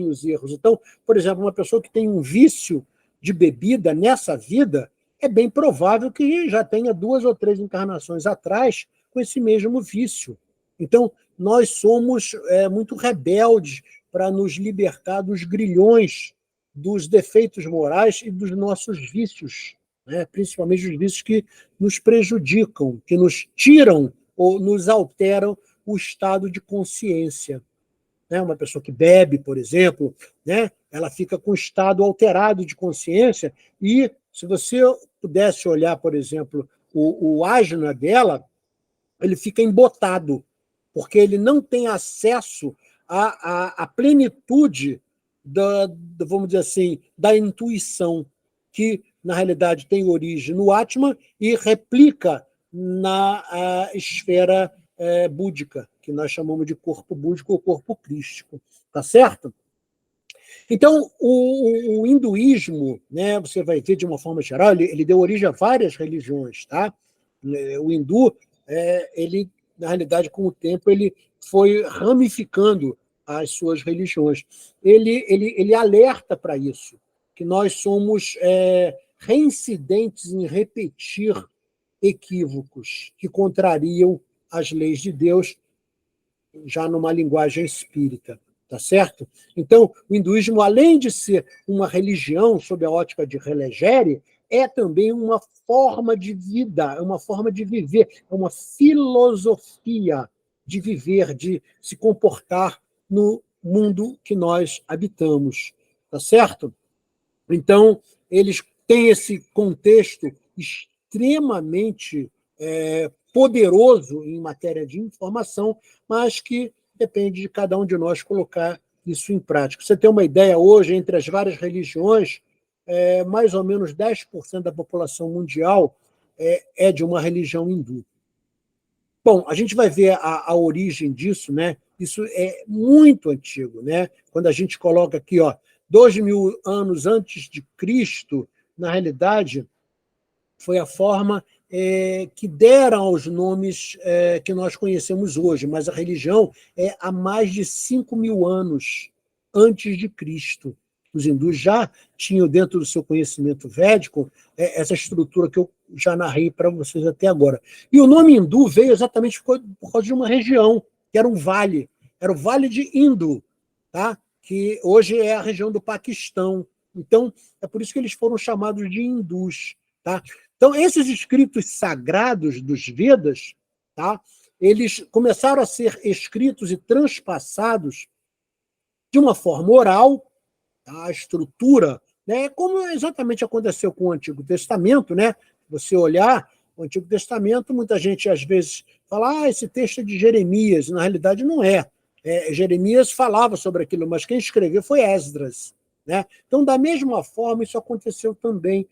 os erros. Então, por exemplo, uma pessoa que tem um vício de bebida nessa vida, é bem provável que já tenha 2 ou 3 encarnações atrás com esse mesmo vício. Então, nós somos muito rebeldes para nos libertar dos grilhões, dos defeitos morais e dos nossos vícios, né? Principalmente os vícios que nos prejudicam, que nos tiram ou nos alteram o estado de consciência. Né? Uma pessoa que bebe, por exemplo, né? Ela fica com estado alterado de consciência e, se você pudesse olhar, por exemplo, o ajna dela, ele fica embotado. porque ele não tem acesso à plenitude vamos dizer assim, da intuição, que, na realidade, tem origem no Atman e replica na esfera búdica, que nós chamamos de corpo búdico ou corpo crístico. Tá certo? Então, o hinduísmo, né, você vai ver de uma forma geral, ele deu origem a várias religiões. Tá? O hindu, ele, na realidade, com o tempo, ele foi ramificando as suas religiões. Ele alerta para isso, que nós somos reincidentes em repetir equívocos que contrariam as leis de Deus, já numa linguagem espírita. Tá certo? Então, o hinduísmo, além de ser uma religião sob a ótica de Relegere, é também uma forma de vida, é uma forma de viver, é uma filosofia de viver, de se comportar no mundo que nós habitamos. Tá certo? Então, eles têm esse contexto extremamente poderoso em matéria de informação, mas que depende de cada um de nós colocar isso em prática. Você tem uma ideia, hoje, entre as várias religiões, mais ou menos 10% da população mundial é de uma religião hindu. Bom, a gente vai ver a origem disso, né? Isso é muito antigo, né? Quando a gente coloca aqui, 2.000 anos antes de Cristo, na realidade, foi a forma que deram aos nomes que nós conhecemos hoje, mas a religião é há mais de 5.000 anos antes de Cristo. Os hindus já tinham, dentro do seu conhecimento védico, essa estrutura que eu já narrei para vocês até agora. E o nome hindu veio exatamente por causa de uma região, que era um vale. Era o Vale de Indo, tá? Que hoje é a região do Paquistão. Então, é por isso que eles foram chamados de hindus. Tá? Então, esses escritos sagrados dos Vedas, tá? Eles começaram a ser escritos e transpassados de uma forma oral, tá? A estrutura, né? Como exatamente aconteceu com o Antigo Testamento, né? Você olhar o Antigo Testamento, muita gente às vezes fala, esse texto é de Jeremias, na realidade não é. Jeremias falava sobre aquilo, mas quem escreveu foi Esdras. Né? Então, da mesma forma, isso aconteceu também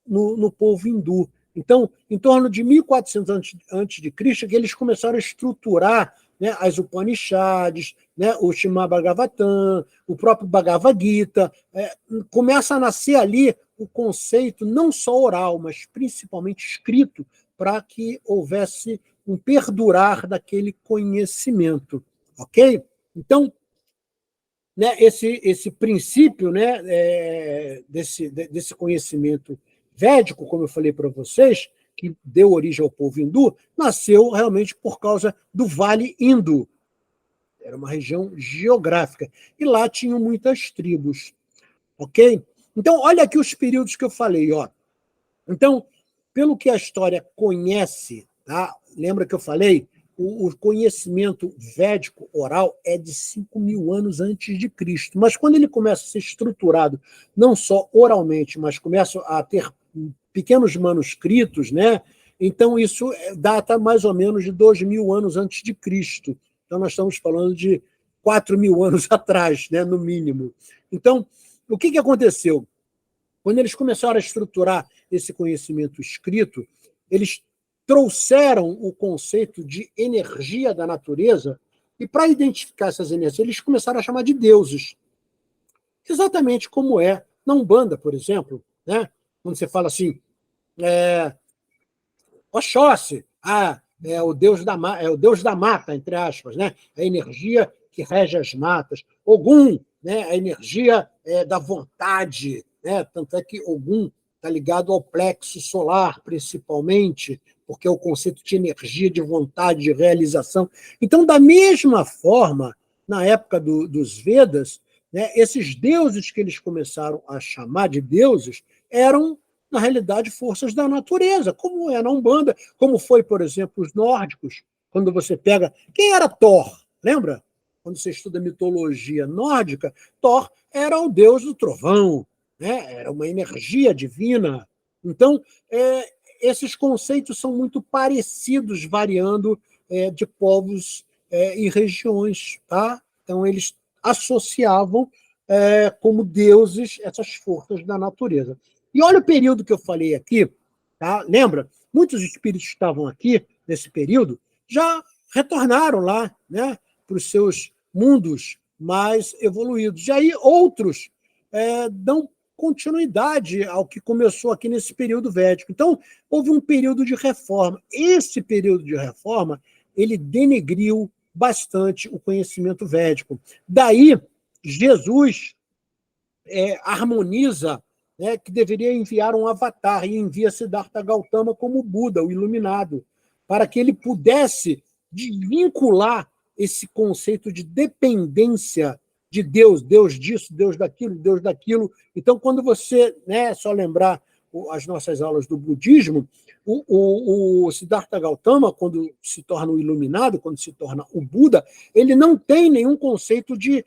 no povo hindu. Então, em torno de 1400 a.C., que eles começaram a estruturar, né, as Upanishads, né, o Srimad Bhagavatam, o próprio Bhagavad Gita. Começa a nascer ali o conceito não só oral, mas principalmente escrito, para que houvesse um perdurar daquele conhecimento. Ok? Então, né, esse princípio, né, desse conhecimento védico, como eu falei para vocês, que deu origem ao povo hindu, nasceu realmente por causa do Vale Indo. Era uma região geográfica. E lá tinham muitas tribos. Ok? Então, olha aqui os períodos que eu falei. Então, pelo que a história conhece, tá? Lembra que eu falei? O conhecimento védico oral é de 5.000 anos antes de Cristo. Mas quando ele começa a ser estruturado, não só oralmente, mas começa a ter pequenos manuscritos, né? Então isso data mais ou menos de 2.000 anos antes de Cristo. Então nós estamos falando de 4.000 anos atrás, né? No mínimo. Então, o que aconteceu? Quando eles começaram a estruturar esse conhecimento escrito, eles trouxeram o conceito de energia da natureza e, para identificar essas energias, eles começaram a chamar de deuses. Exatamente como é na Umbanda, por exemplo, né? Quando você fala assim, Oxóssi, é o deus da mata, entre aspas, né? A energia que rege as matas. Ogum, né? A energia da vontade, né? Tanto é que Ogum está ligado ao plexo solar, principalmente, porque é o conceito de energia, de vontade, de realização. Então, da mesma forma, na época dos Vedas, né, esses deuses que eles começaram a chamar de deuses eram, na realidade, forças da natureza, como é na Umbanda, como foi, por exemplo, os nórdicos, quando você pega... Quem era Thor? Lembra? Quando você estuda mitologia nórdica, Thor era o deus do trovão, né? Era uma energia divina. Então, esses conceitos são muito parecidos, variando de povos e regiões. Tá? Então, eles associavam como deuses essas forças da natureza. E olha o período que eu falei aqui, tá? Lembra? Muitos espíritos que estavam aqui nesse período já retornaram lá, né, para os seus mundos mais evoluídos. E aí outros dão continuidade ao que começou aqui nesse período védico. Então, houve um período de reforma. Esse período de reforma, ele denegriu bastante o conhecimento védico. Daí, Jesus harmoniza, né, que deveria enviar um avatar, e envia Siddhartha Gautama como Buda, o iluminado, para que ele pudesse desvincular esse conceito de dependência de Deus, Deus disso, Deus daquilo, Deus daquilo. Então, quando você, né, só lembrar as nossas aulas do budismo, o Siddhartha Gautama, quando se torna o iluminado, quando se torna o Buda, ele não tem nenhum conceito de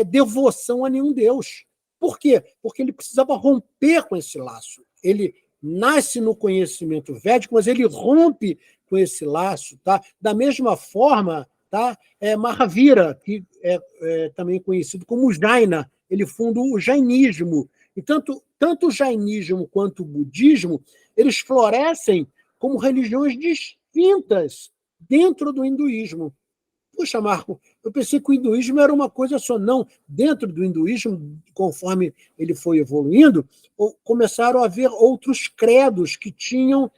devoção a nenhum Deus. Por quê? Porque ele precisava romper com esse laço. Ele nasce no conhecimento védico, mas ele rompe com esse laço. Tá? Da mesma forma, tá? Mahavira, que é também conhecido como Jaina, ele funda o jainismo. E tanto o jainismo quanto o budismo, eles florescem como religiões distintas dentro do hinduísmo. Puxa, Marco, eu pensei que o hinduísmo era uma coisa só. Não, dentro do hinduísmo, conforme ele foi evoluindo, começaram a haver outros credos que tinham,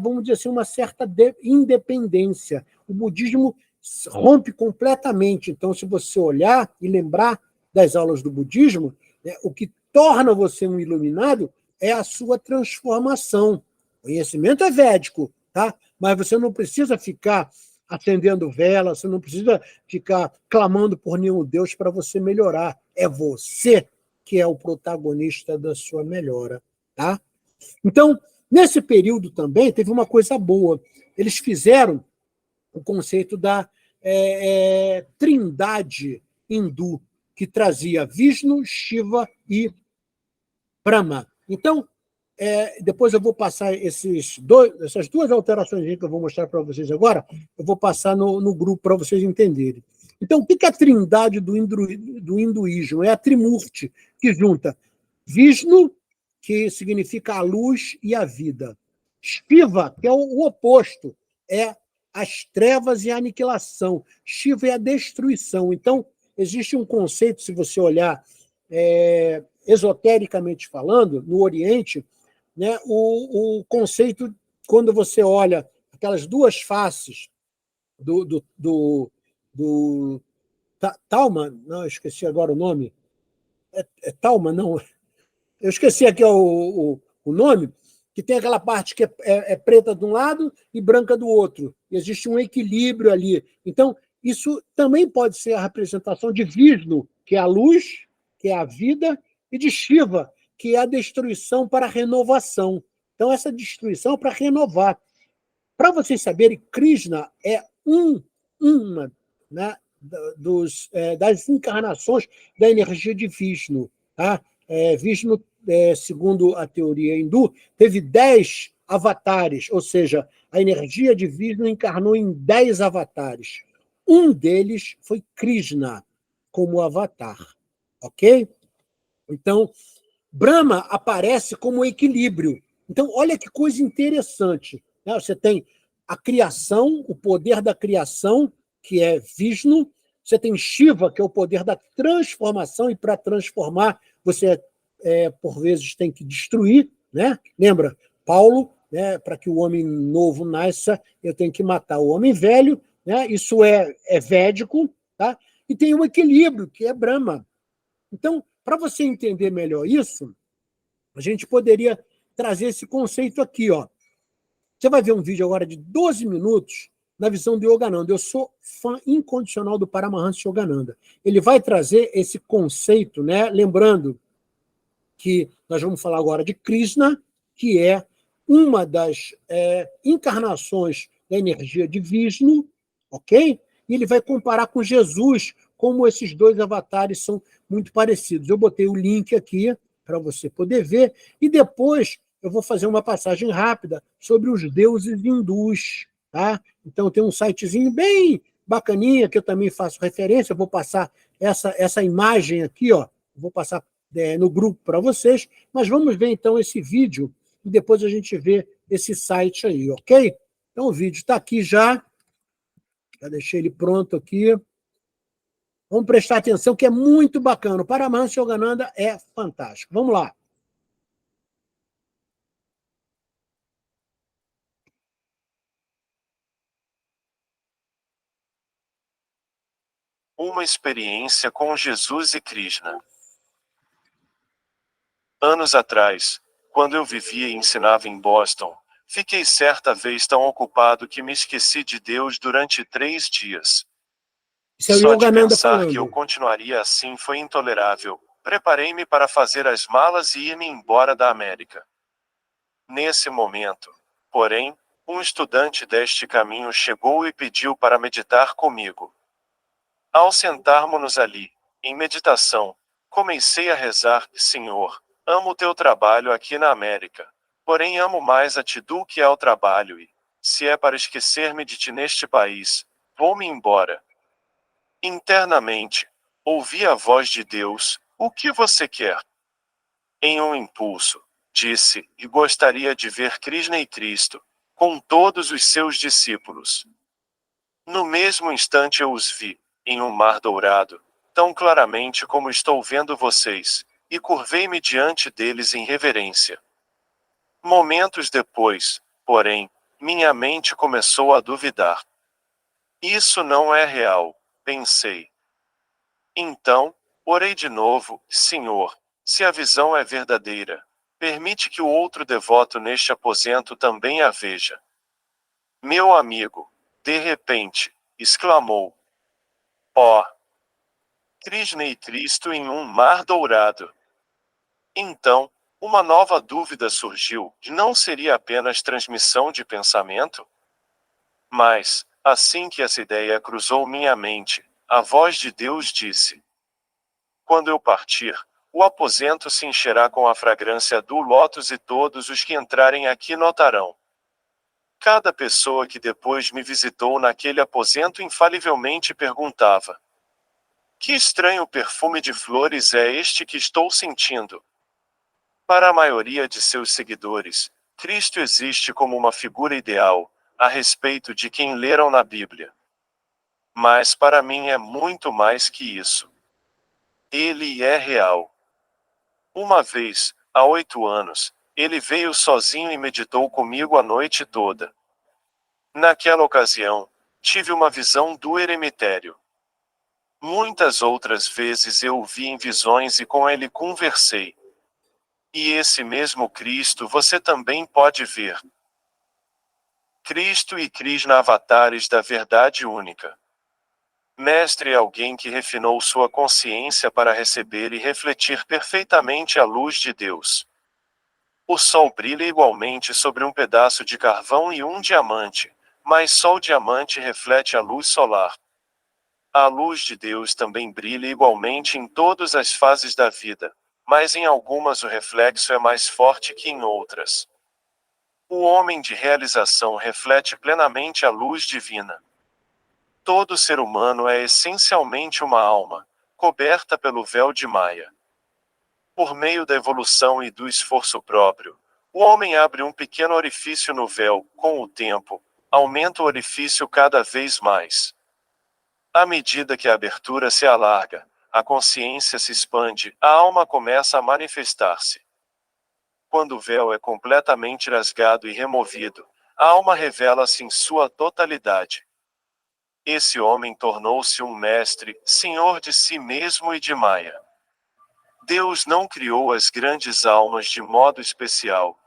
vamos dizer assim, uma certa independência. O budismo rompe completamente. Então, se você olhar e lembrar das aulas do budismo, o que torna você um iluminado é a sua transformação. O conhecimento é védico, tá? Mas você não precisa ficar acendendo vela, você não precisa ficar clamando por nenhum Deus para você melhorar. É você que é o protagonista da sua melhora. Tá? Então, nesse período também, teve uma coisa boa. Eles fizeram o conceito da trindade hindu, que trazia Vishnu, Shiva e Brahma. Então, depois eu vou passar essas duas alterações que eu vou mostrar para vocês agora, eu vou passar no grupo para vocês entenderem. Então, o que é a trindade do hinduísmo? É a Trimurti, que junta Vishnu, que significa a luz e a vida. Shiva, que é o oposto, é as trevas e a aniquilação. Shiva é a destruição. Então, existe um conceito, se você olhar esotericamente falando, no Oriente, né, o conceito, quando você olha aquelas duas faces do Talma, não, esqueci agora o nome, Talma, não, eu esqueci aqui o nome, que tem aquela parte que é preta de um lado e branca do outro, e existe um equilíbrio ali. Então, isso também pode ser a representação de Vishnu, que é a luz, que é a vida, e de Shiva, que é a destruição para a renovação. Então, essa destruição é para renovar. Para vocês saberem, Krishna é uma, né, das encarnações da energia de Vishnu. Tá? Vishnu, segundo a teoria hindu, teve 10 avatares, ou seja, a energia de Vishnu encarnou em 10 avatares. Um deles foi Krishna, como avatar. Ok? Então, Brahma aparece como equilíbrio. Então, olha que coisa interessante. Né? Você tem a criação, o poder da criação, que é Vishnu. Você tem Shiva, que é o poder da transformação, e para transformar, você, por vezes, tem que destruir. Né? Lembra? Paulo, né, para que o homem novo nasça, eu tenho que matar o homem velho. Né? Isso é védico. Tá? E tem o equilíbrio, que é Brahma. Então, para você entender melhor isso, a gente poderia trazer esse conceito aqui. Ó. Você vai ver um vídeo agora de 12 minutos na visão do Yogananda. Eu sou fã incondicional do Paramahansa Yogananda. Ele vai trazer esse conceito, né? Lembrando que nós vamos falar agora de Krishna, que é uma das encarnações da energia de Vishnu, ok? E ele vai comparar com Jesus, como esses dois avatares são muito parecidos. Eu botei o link aqui para você poder ver, e depois eu vou fazer uma passagem rápida sobre os deuses hindus. Tá? Então, tem um sitezinho bem bacaninha, que eu também faço referência, eu vou passar essa imagem aqui, ó, vou passar no grupo para vocês, mas vamos ver então esse vídeo e depois a gente vê esse site aí, ok? Então o vídeo está aqui já deixei ele pronto aqui. Vamos prestar atenção que é muito bacana. O Paramahansa Yogananda é fantástico. Vamos lá. Uma experiência com Jesus e Krishna. Anos atrás, quando eu vivia e ensinava em Boston, fiquei certa vez tão ocupado que me esqueci de Deus durante 3 dias. Isso é o Só de Yogananda pensar falando. que eu continuaria assim foi intolerável. Preparei-me para fazer as malas e ir-me embora da América. Nesse momento, porém, um estudante deste caminho chegou e pediu para meditar comigo. Ao sentarmos-nos ali, em meditação, comecei a rezar: Senhor, amo o teu trabalho aqui na América, porém amo mais a ti do que ao trabalho e, se é para esquecer-me de ti neste país, vou-me embora. Internamente, ouvi a voz de Deus: o que você quer? Em um impulso, disse, e gostaria de ver Krishna e Cristo, com todos os seus discípulos. No mesmo instante eu os vi, em um mar dourado, tão claramente como estou vendo vocês, e curvei-me diante deles em reverência. Momentos depois, porém, minha mente começou a duvidar. Isso não é real, pensei. Então, orei de novo: Senhor, se a visão é verdadeira, permite que o outro devoto neste aposento também a veja. Meu amigo, de repente, exclamou: ó, Krishna e Cristo em um mar dourado. Então, uma nova dúvida surgiu: não seria apenas transmissão de pensamento? Mas, assim que essa ideia cruzou minha mente, a voz de Deus disse: quando eu partir, o aposento se encherá com a fragrância do lótus e todos os que entrarem aqui notarão. Cada pessoa que depois me visitou naquele aposento infalivelmente perguntava: que estranho perfume de flores é este que estou sentindo? Para a maioria de seus seguidores, Cristo existe como uma figura ideal, a respeito de quem leram na Bíblia. Mas para mim é muito mais que isso. Ele é real. Uma vez, há 8 anos, ele veio sozinho e meditou comigo a noite toda. Naquela ocasião, tive uma visão do eremitério. Muitas outras vezes eu o vi em visões e com ele conversei. E esse mesmo Cristo você também pode ver. Cristo e Krishna, avatares da verdade única. Mestre é alguém que refinou sua consciência para receber e refletir perfeitamente a luz de Deus. O sol brilha igualmente sobre um pedaço de carvão e um diamante, mas só o diamante reflete a luz solar. A luz de Deus também brilha igualmente em todas as fases da vida, mas em algumas o reflexo é mais forte que em outras. O homem de realização reflete plenamente a luz divina. Todo ser humano é essencialmente uma alma, coberta pelo véu de Maya. Por meio da evolução e do esforço próprio, o homem abre um pequeno orifício no véu. Com o tempo, aumenta o orifício cada vez mais. À medida que a abertura se alarga, a consciência se expande, a alma começa a manifestar-se. Quando o véu é completamente rasgado e removido, a alma revela-se em sua totalidade. Esse homem tornou-se um mestre, senhor de si mesmo e de Maya. Deus não criou as grandes almas de modo especial.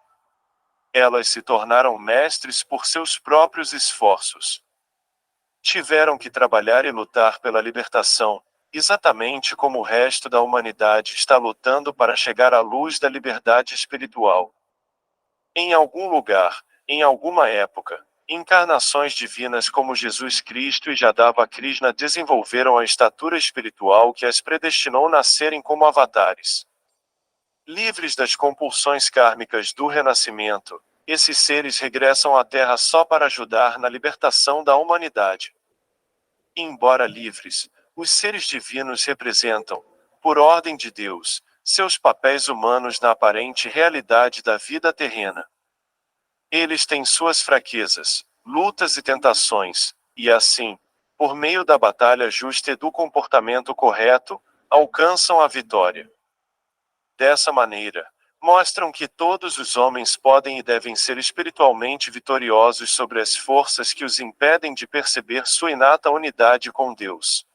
Elas se tornaram mestres por seus próprios esforços. Tiveram que trabalhar e lutar pela libertação, exatamente como o resto da humanidade está lutando para chegar à luz da liberdade espiritual. Em algum lugar, em alguma época, encarnações divinas como Jesus Cristo e Jadava Krishna desenvolveram a estatura espiritual que as predestinou nascerem como avatares. Livres das compulsões kármicas do renascimento, esses seres regressam à Terra só para ajudar na libertação da humanidade. Embora livres, os seres divinos representam, por ordem de Deus, seus papéis humanos na aparente realidade da vida terrena. Eles têm suas fraquezas, lutas e tentações, e assim, por meio da batalha justa e do comportamento correto, alcançam a vitória. Dessa maneira, mostram que todos os homens podem e devem ser espiritualmente vitoriosos sobre as forças que os impedem de perceber sua inata unidade com Deus.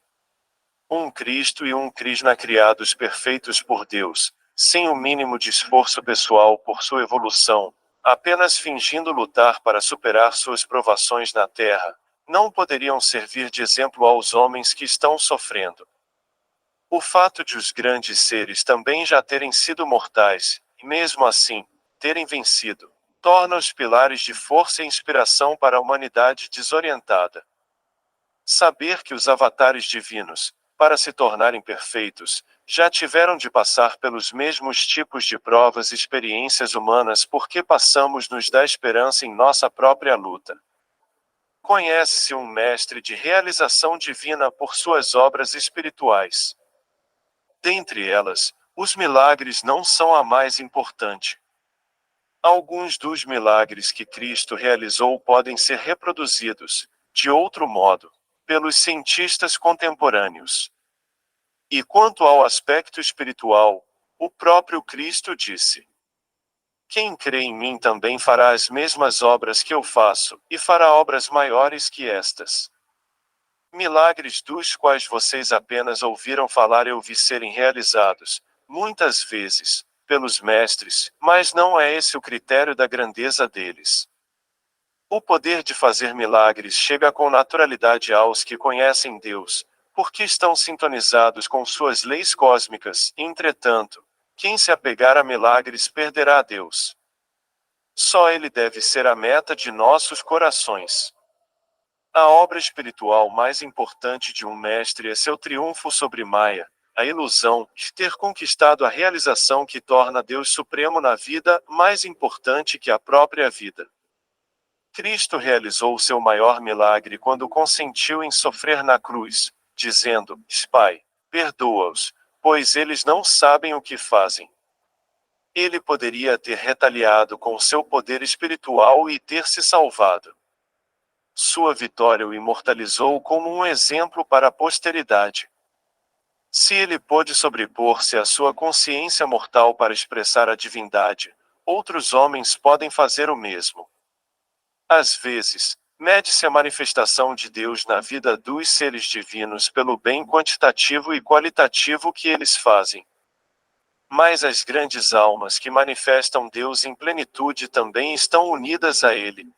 Um Cristo e um Krishna criados perfeitos por Deus, sem o mínimo de esforço pessoal por sua evolução, apenas fingindo lutar para superar suas provações na Terra, não poderiam servir de exemplo aos homens que estão sofrendo. O fato de os grandes seres também já terem sido mortais, e mesmo assim, terem vencido, torna os pilares de força e inspiração para a humanidade desorientada. Saber que os avatares divinos, para se tornarem perfeitos, já tiveram de passar pelos mesmos tipos de provas e experiências humanas porque passamos nos dá esperança em nossa própria luta. Conhece-se um mestre de realização divina por suas obras espirituais. Dentre elas, os milagres não são a mais importante. Alguns dos milagres que Cristo realizou podem ser reproduzidos, de outro modo, pelos cientistas contemporâneos. E quanto ao aspecto espiritual, o próprio Cristo disse: quem crê em mim também fará as mesmas obras que eu faço, e fará obras maiores que estas. Milagres dos quais vocês apenas ouviram falar eu vi serem realizados, muitas vezes, pelos mestres, mas não é esse o critério da grandeza deles. O poder de fazer milagres chega com naturalidade aos que conhecem Deus, porque estão sintonizados com suas leis cósmicas. Entretanto, quem se apegar a milagres perderá a Deus. Só Ele deve ser a meta de nossos corações. A obra espiritual mais importante de um mestre é seu triunfo sobre Maya, a ilusão de ter conquistado a realização que torna Deus supremo na vida, mais importante que a própria vida. Cristo realizou seu maior milagre quando consentiu em sofrer na cruz, dizendo: Pai, perdoa-os, pois eles não sabem o que fazem. Ele poderia ter retaliado com seu poder espiritual e ter se salvado. Sua vitória o imortalizou como um exemplo para a posteridade. Se ele pôde sobrepor-se à sua consciência mortal para expressar a divindade, outros homens podem fazer o mesmo. Às vezes, mede-se a manifestação de Deus na vida dos seres divinos pelo bem quantitativo e qualitativo que eles fazem. Mas as grandes almas que manifestam Deus em plenitude também estão unidas a Ele.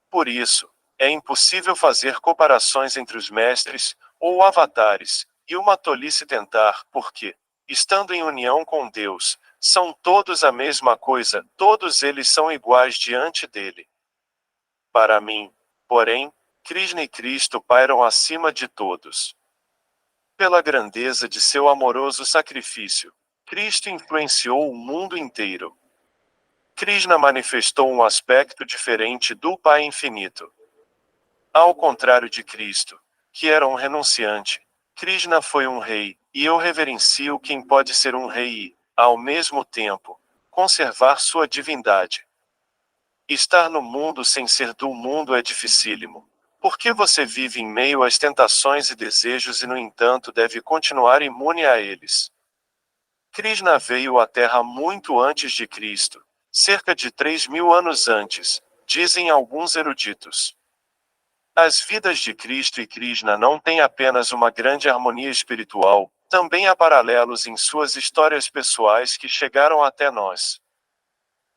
Por isso, é impossível fazer comparações entre os mestres, ou avatares, e uma tolice tentar, porque, estando em união com Deus, são todos a mesma coisa, todos eles são iguais diante dele. Para mim, porém, Krishna e Cristo pairam acima de todos. Pela grandeza de seu amoroso sacrifício, Cristo influenciou o mundo inteiro. Krishna manifestou um aspecto diferente do Pai Infinito. Ao contrário de Cristo, que era um renunciante, Krishna foi um rei, e eu reverencio quem pode ser um rei e, ao mesmo tempo, conservar sua divindade. Estar no mundo sem ser do mundo é dificílimo. Porque você vive em meio às tentações e desejos e no entanto deve continuar imune a eles. Krishna veio à Terra muito antes de Cristo, cerca de 3.000 anos antes, dizem alguns eruditos. As vidas de Cristo e Krishna não têm apenas uma grande harmonia espiritual, também há paralelos em suas histórias pessoais que chegaram até nós.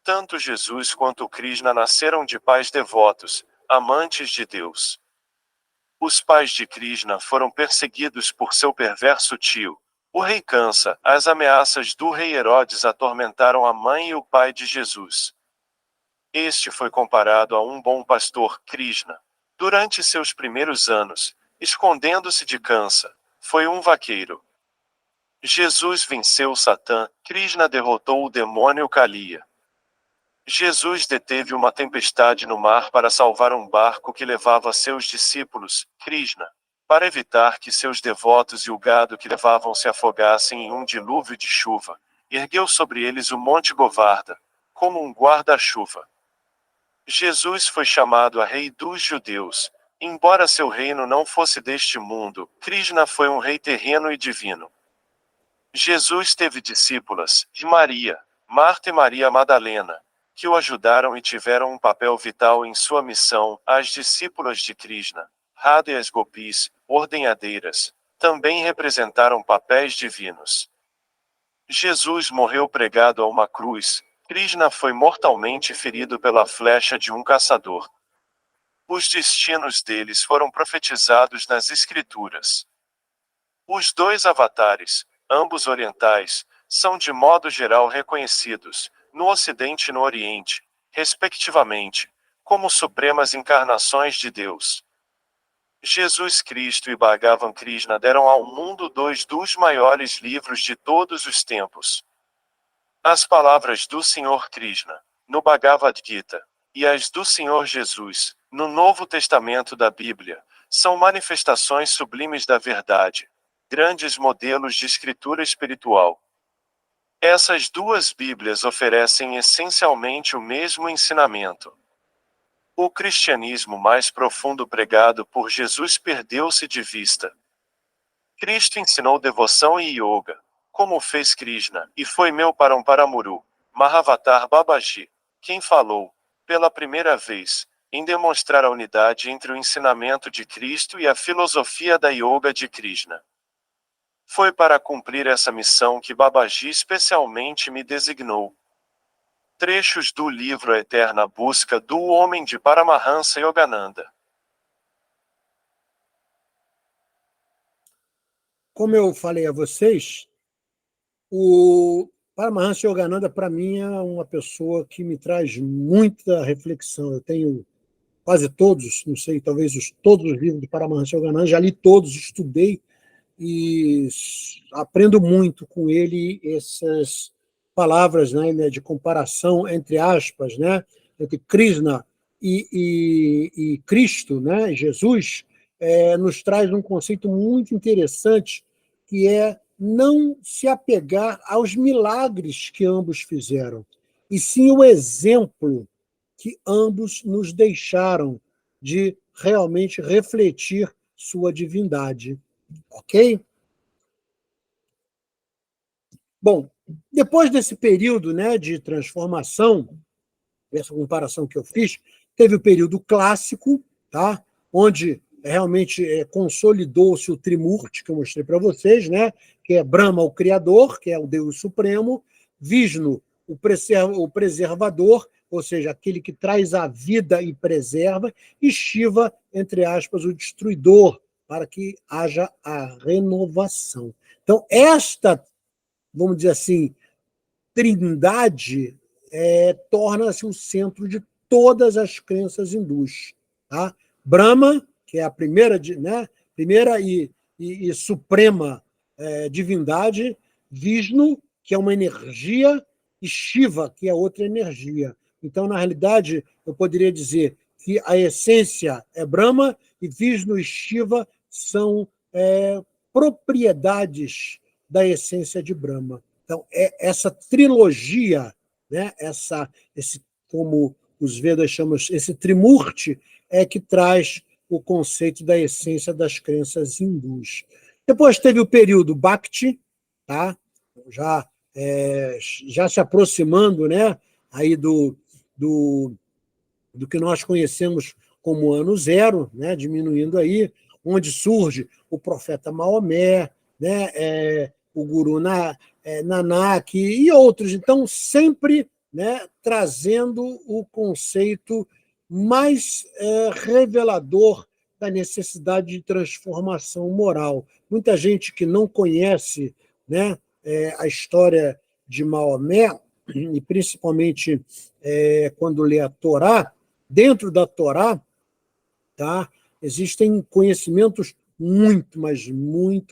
Tanto Jesus quanto Krishna nasceram de pais devotos, amantes de Deus. Os pais de Krishna foram perseguidos por seu perverso tio, o rei Kansa. As ameaças do rei Herodes atormentaram a mãe e o pai de Jesus. Este foi comparado a um bom pastor, Krishna. Durante seus primeiros anos, escondendo-se de Kansa, foi um vaqueiro. Jesus venceu Satã, Krishna derrotou o demônio Kaliya. Jesus deteve uma tempestade no mar para salvar um barco que levava seus discípulos, Krishna. para evitar que seus devotos e o gado que levavam se afogassem em um dilúvio de chuva, ergueu sobre eles o Monte Govarda, como um guarda-chuva. Jesus foi chamado a Rei dos Judeus. Embora seu reino não fosse deste mundo, Krishna foi um rei terreno e divino. Jesus teve discípulas, de Maria, Marta e Maria Madalena, que o ajudaram e tiveram um papel vital em sua missão. As discípulas de Krishna, Radha e as gopis, ordenhadeiras, também representaram papéis divinos. Jesus morreu pregado a uma cruz. Krishna foi mortalmente ferido pela flecha de um caçador. Os destinos deles foram profetizados nas Escrituras. Os dois avatares, ambos orientais, são de modo geral reconhecidos, no Ocidente e no Oriente, respectivamente, como supremas encarnações de Deus. Jesus Cristo e Bhagavan Krishna deram ao mundo dois dos maiores livros de todos os tempos. As palavras do Senhor Krishna, no Bhagavad Gita, e as do Senhor Jesus, no Novo Testamento da Bíblia, são manifestações sublimes da verdade, grandes modelos de escritura espiritual. Essas duas Bíblias oferecem essencialmente o mesmo ensinamento. O cristianismo mais profundo pregado por Jesus perdeu-se de vista. Cristo ensinou devoção e yoga, como fez Krishna, e foi meu Paramparamuru, Mahavatar Babaji, quem falou, pela primeira vez, em demonstrar a unidade entre o ensinamento de Cristo e a filosofia da yoga de Krishna. Foi para cumprir essa missão que Babaji especialmente me designou. Trechos do livro A Eterna Busca do Homem de Paramahansa Yogananda. Como eu falei a vocês, o Paramahansa Yogananda, para mim, é uma pessoa que me traz muita reflexão. Eu tenho quase todos, não sei, talvez todos os livros de Paramahansa Yogananda, já li todos, estudei e aprendo muito com ele essas palavras, né, de comparação, entre aspas, né, entre Krishna e Cristo, né, Jesus, nos traz um conceito muito interessante, que é não se apegar aos milagres que ambos fizeram, e sim o exemplo que ambos nos deixaram de realmente refletir sua divindade. Ok? Bom, depois desse período, né, de transformação, essa comparação que eu fiz, teve o período clássico, tá? Onde realmente consolidou-se o Trimurti, que eu mostrei para vocês, né? Que é Brahma, o Criador, que é o Deus Supremo, Vishnu, o preservador, ou seja, aquele que traz a vida e preserva, e Shiva, entre aspas, o destruidor, para que haja a renovação. Então, esta, vamos dizer assim, trindade torna-se o centro de todas as crenças hindus. Tá? Brahma, que é a primeira, né, primeira e suprema divindade, Vishnu, que é uma energia, e Shiva, que é outra energia. Então, na realidade, eu poderia dizer que a essência é Brahma e Vishnu e Shiva são propriedades da essência de Brahma. Então, essa trilogia, né, como os Vedas chamam, esse Trimurti, é que traz o conceito da essência das crenças hindus. Depois teve o período Bhakti, tá? Já se aproximando, né, aí do que nós conhecemos como ano zero, né, diminuindo aí, onde surge o profeta Maomé, né, o Guru Nanak e outros. Então, sempre, né, trazendo o conceito mais revelador da necessidade de transformação moral. Muita gente que não conhece, né, a história de Maomé, e principalmente quando lê a Torá, dentro da Torá, tá, existem conhecimentos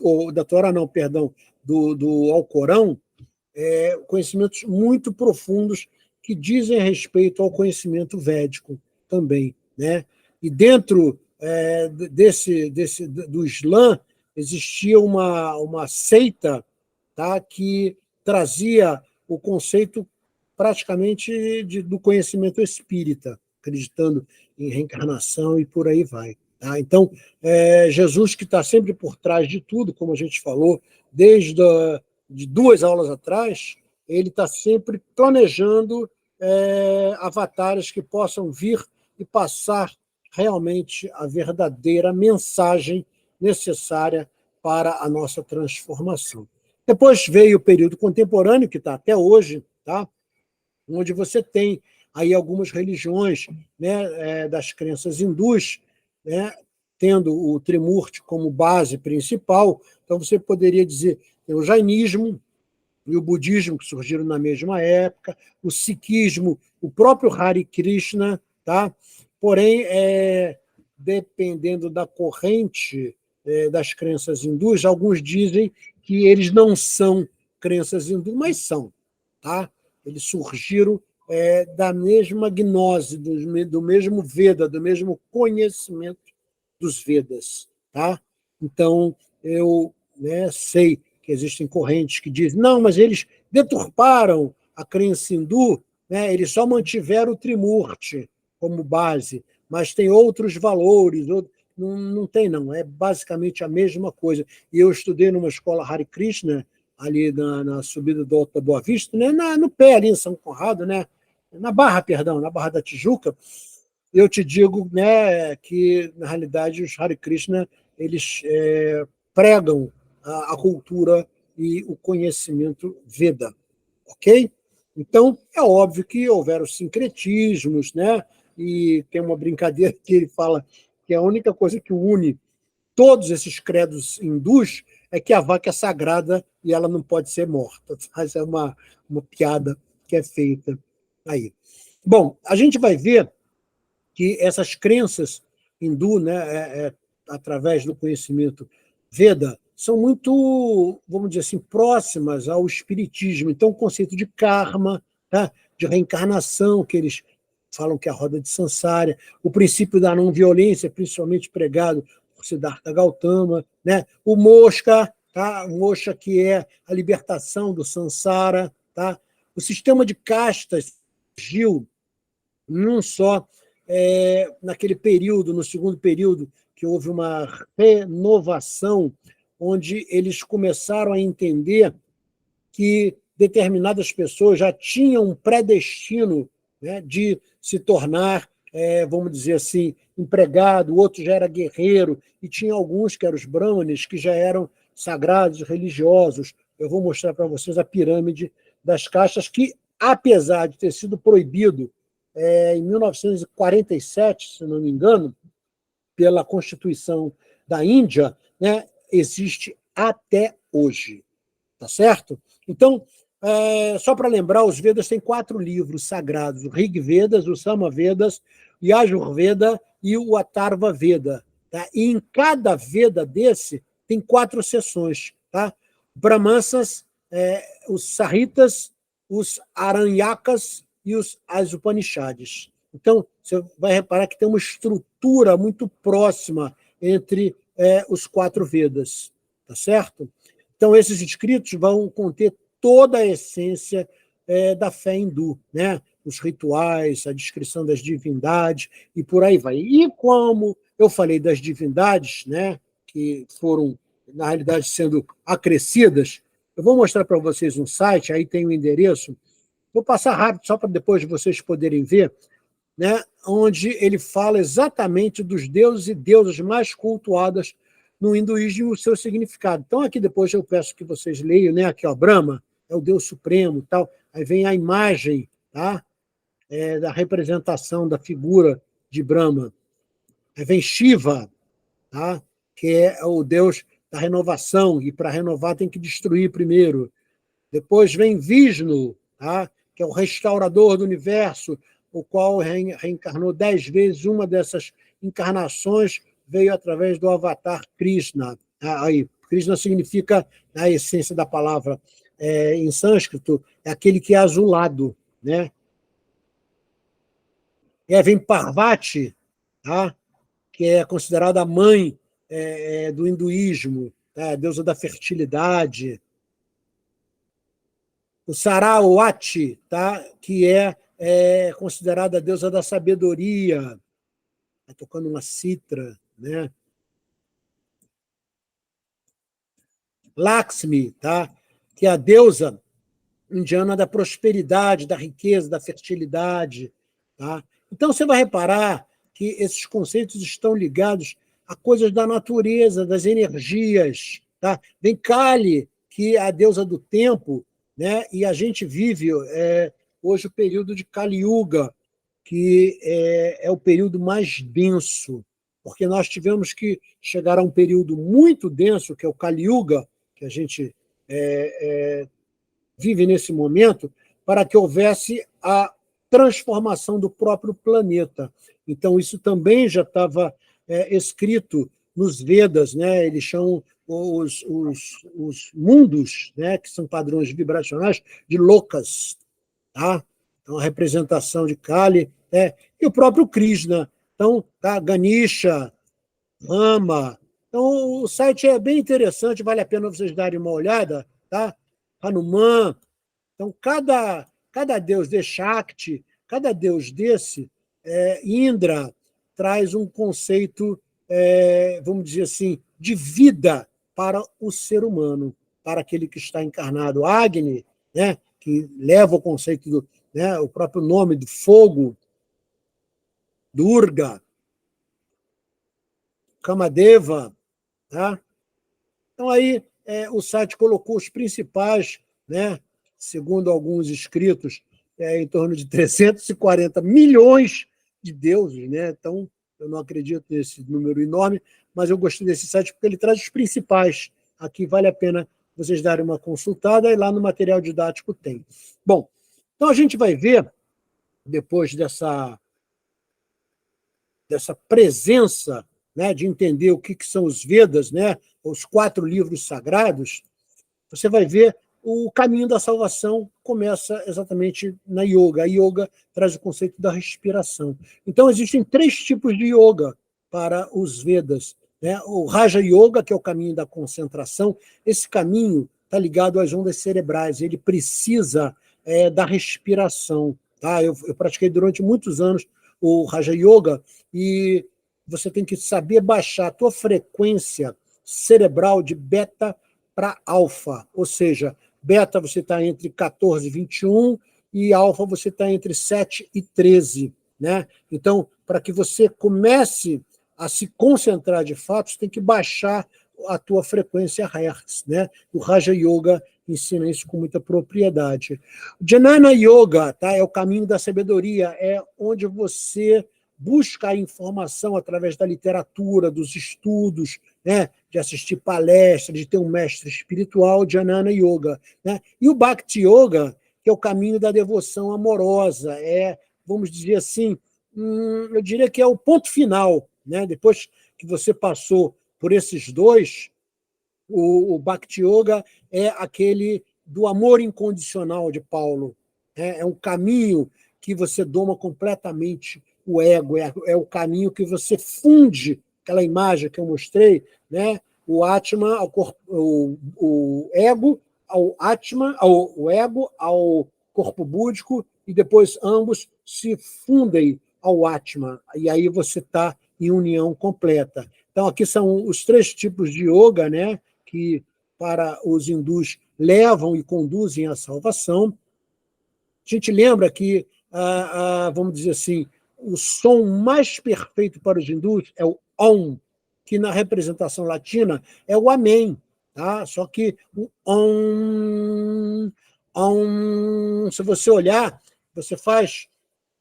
ou da Torá não, perdão, do Alcorão, conhecimentos muito profundos que dizem respeito ao conhecimento védico também, né? E dentro do Islã, existia uma seita, tá, que trazia o conceito praticamente do conhecimento espírita, acreditando em reencarnação e por aí vai. Tá? Então, Jesus, que está sempre por trás de tudo, como a gente falou, desde de 2 aulas atrás, ele está sempre planejando avatares que possam vir e passar realmente a verdadeira mensagem necessária para a nossa transformação. Depois veio o período contemporâneo, que está até hoje, tá? Onde você tem aí algumas religiões, né, das crenças hindus, né, tendo o Trimurti como base principal. Então, você poderia dizer que o jainismo e o budismo, que surgiram na mesma época, o sikhismo, o próprio Hare Krishna, tá? Porém, dependendo da corrente das crenças hindus, alguns dizem que eles não são crenças hindus, mas são. Tá? Eles surgiram da mesma gnose, do mesmo Veda, do mesmo conhecimento dos Vedas. Tá? Então, eu sei que existem correntes que dizem não, mas eles deturparam a crença hindu, né? Eles só mantiveram o Trimurti como base, mas tem outros valores, não tem não, é basicamente a mesma coisa. E eu estudei numa escola Hare Krishna, ali na subida do Alto da Boa Vista, né? No pé ali em São Conrado, né? na Barra da Tijuca. Eu te digo, né, que, na realidade, os Hare Krishna eles pregam a cultura e o conhecimento Veda. Ok? Então, é óbvio que houveram sincretismos, né? E tem uma brincadeira que ele fala que a única coisa que une todos esses credos hindus é que a vaca é sagrada e ela não pode ser morta. Mas é uma piada que é feita aí. Bom, a gente vai ver que essas crenças hindu, né, através do conhecimento Veda, são muito, vamos dizer assim, próximas ao espiritismo. Então, o conceito de karma, tá? De reencarnação, que eles falam que é a roda de Sansara, o princípio da não-violência, principalmente pregado por Siddhartha Gautama, né? O Moksha, tá? O Moksha, que é a libertação do Sansara. Tá? O sistema de castas surgiu não só naquele período, no segundo período, que houve uma renovação, onde eles começaram a entender que determinadas pessoas já tinham um predestino, né, de se tornar, vamos dizer assim, empregado, o outro já era guerreiro, e tinha alguns, que eram os brahmanes, que já eram sagrados, religiosos. Eu vou mostrar para vocês a pirâmide das castas, que, apesar de ter sido proibido em 1947, se não me engano, pela Constituição da Índia, né, existe até hoje. Tá certo? Então, só para lembrar, os Vedas têm 4 livros sagrados: o Rig Vedas, o Sama Vedas, o Yajurveda e o Atharva Veda. Tá? E em cada Veda desse tem 4 seções. Tá? Brahmansas, os Sahitas, os Aranyakas e as Upanishads. Então, você vai reparar que tem uma estrutura muito próxima entre os 4 Vedas. Tá certo? Então, esses escritos vão conter toda a essência da fé hindu, né? Os rituais, a descrição das divindades e por aí vai. E como eu falei das divindades, né, que foram, na realidade, sendo acrescidas, eu vou mostrar para vocês um site, aí tem o endereço. Vou passar rápido, só para depois vocês poderem ver, né, onde ele fala exatamente dos deuses e deusas mais cultuadas no hinduísmo e o seu significado. Então, aqui depois eu peço que vocês leiam, né? Aqui, ó, Brahma é o Deus Supremo, tal. Aí vem a imagem, tá? Da representação da figura de Brahma. Aí vem Shiva, tá? Que é o Deus da renovação, e para renovar tem que destruir primeiro. Depois vem Vishnu, tá? Que é o restaurador do universo, o qual reencarnou 10 vezes. Uma dessas encarnações veio através do avatar Krishna. Aí, Krishna significa, a essência da palavra em sânscrito, é aquele que é azulado. Né? E aí vem Parvati, tá? que é considerada a mãe do hinduísmo, tá? A deusa da fertilidade. O Saraswati, tá? Que é considerada a deusa da sabedoria, tá tocando uma citra, né? Lakshmi, tá? Que é a deusa indiana da prosperidade, da riqueza, da fertilidade. Tá? Então, você vai reparar que esses conceitos estão ligados a coisas da natureza, das energias. Tá? Vem Kali, que é a deusa do tempo, né? E a gente vive hoje o período de Kali Yuga, que é o período mais denso, porque nós tivemos que chegar a um período muito denso, que é o Kali Yuga, que a gente vive nesse momento, para que houvesse a transformação do próprio planeta. Então, isso também já estava escrito nos Vedas, né? Eles chamam os mundos, né? Que são padrões vibracionais, de lokas. Tá? Então, a representação de Kali, e o próprio Krishna. Então, tá? Ganesha, Rama. Então, o site é bem interessante, vale a pena vocês darem uma olhada, tá? Hanuman. Então, cada deus de Shakti, cada deus desse, Indra, traz um conceito, vamos dizer assim, de vida para o ser humano, para aquele que está encarnado. Agni, né, que leva o conceito do, né, o próprio nome do fogo, Durga, Kamadeva. Tá? Então, aí o site colocou os principais, né, segundo alguns inscritos, em torno de 340 milhões de deuses. Né? Então, eu não acredito nesse número enorme, mas eu gostei desse site porque ele traz os principais. Aqui vale a pena vocês darem uma consultada, e lá no material didático tem. Bom, então a gente vai ver, depois dessa presença, né, de entender o que são os Vedas, né, os 4 livros sagrados, você vai ver o caminho da salvação começa exatamente na yoga. A yoga traz o conceito da respiração. Então, existem 3 tipos de yoga para os Vedas. Né? O Raja Yoga, que é o caminho da concentração, esse caminho está ligado às ondas cerebrais, ele precisa da respiração. Tá? Eu pratiquei durante muitos anos o Raja Yoga, e você tem que saber baixar a tua frequência cerebral de beta para alfa, ou seja, beta você está entre 14 e 21 e alfa você está entre 7 e 13. Né? Então, para que você comece a se concentrar de fato, você tem que baixar a tua frequência Hertz. Né? O Raja Yoga ensina isso com muita propriedade. O Jnana Yoga, tá? É o caminho da sabedoria, é onde você busca a informação através da literatura, dos estudos, né? De assistir palestras, de ter um mestre espiritual, Jnana Yoga. Né? E o Bhakti Yoga, que é o caminho da devoção amorosa, vamos dizer assim, eu diria que é o ponto final. Né? Depois que você passou por esses 2, o Bhakti Yoga é aquele do amor incondicional de Paulo. É um caminho que você doma completamente o ego, é o caminho que você funde aquela imagem que eu mostrei, né? O Atma, o ego ao Atma, o ego ao corpo búdico, e depois ambos se fundem ao Atma, e aí você está em união completa. Então, aqui são os 3 tipos de yoga, né, que para os hindus levam e conduzem à salvação. A gente lembra que, vamos dizer assim, o som mais perfeito para os hindus é o Om, que na representação latina é o Amém. Tá? Só que o Om, se você olhar, você faz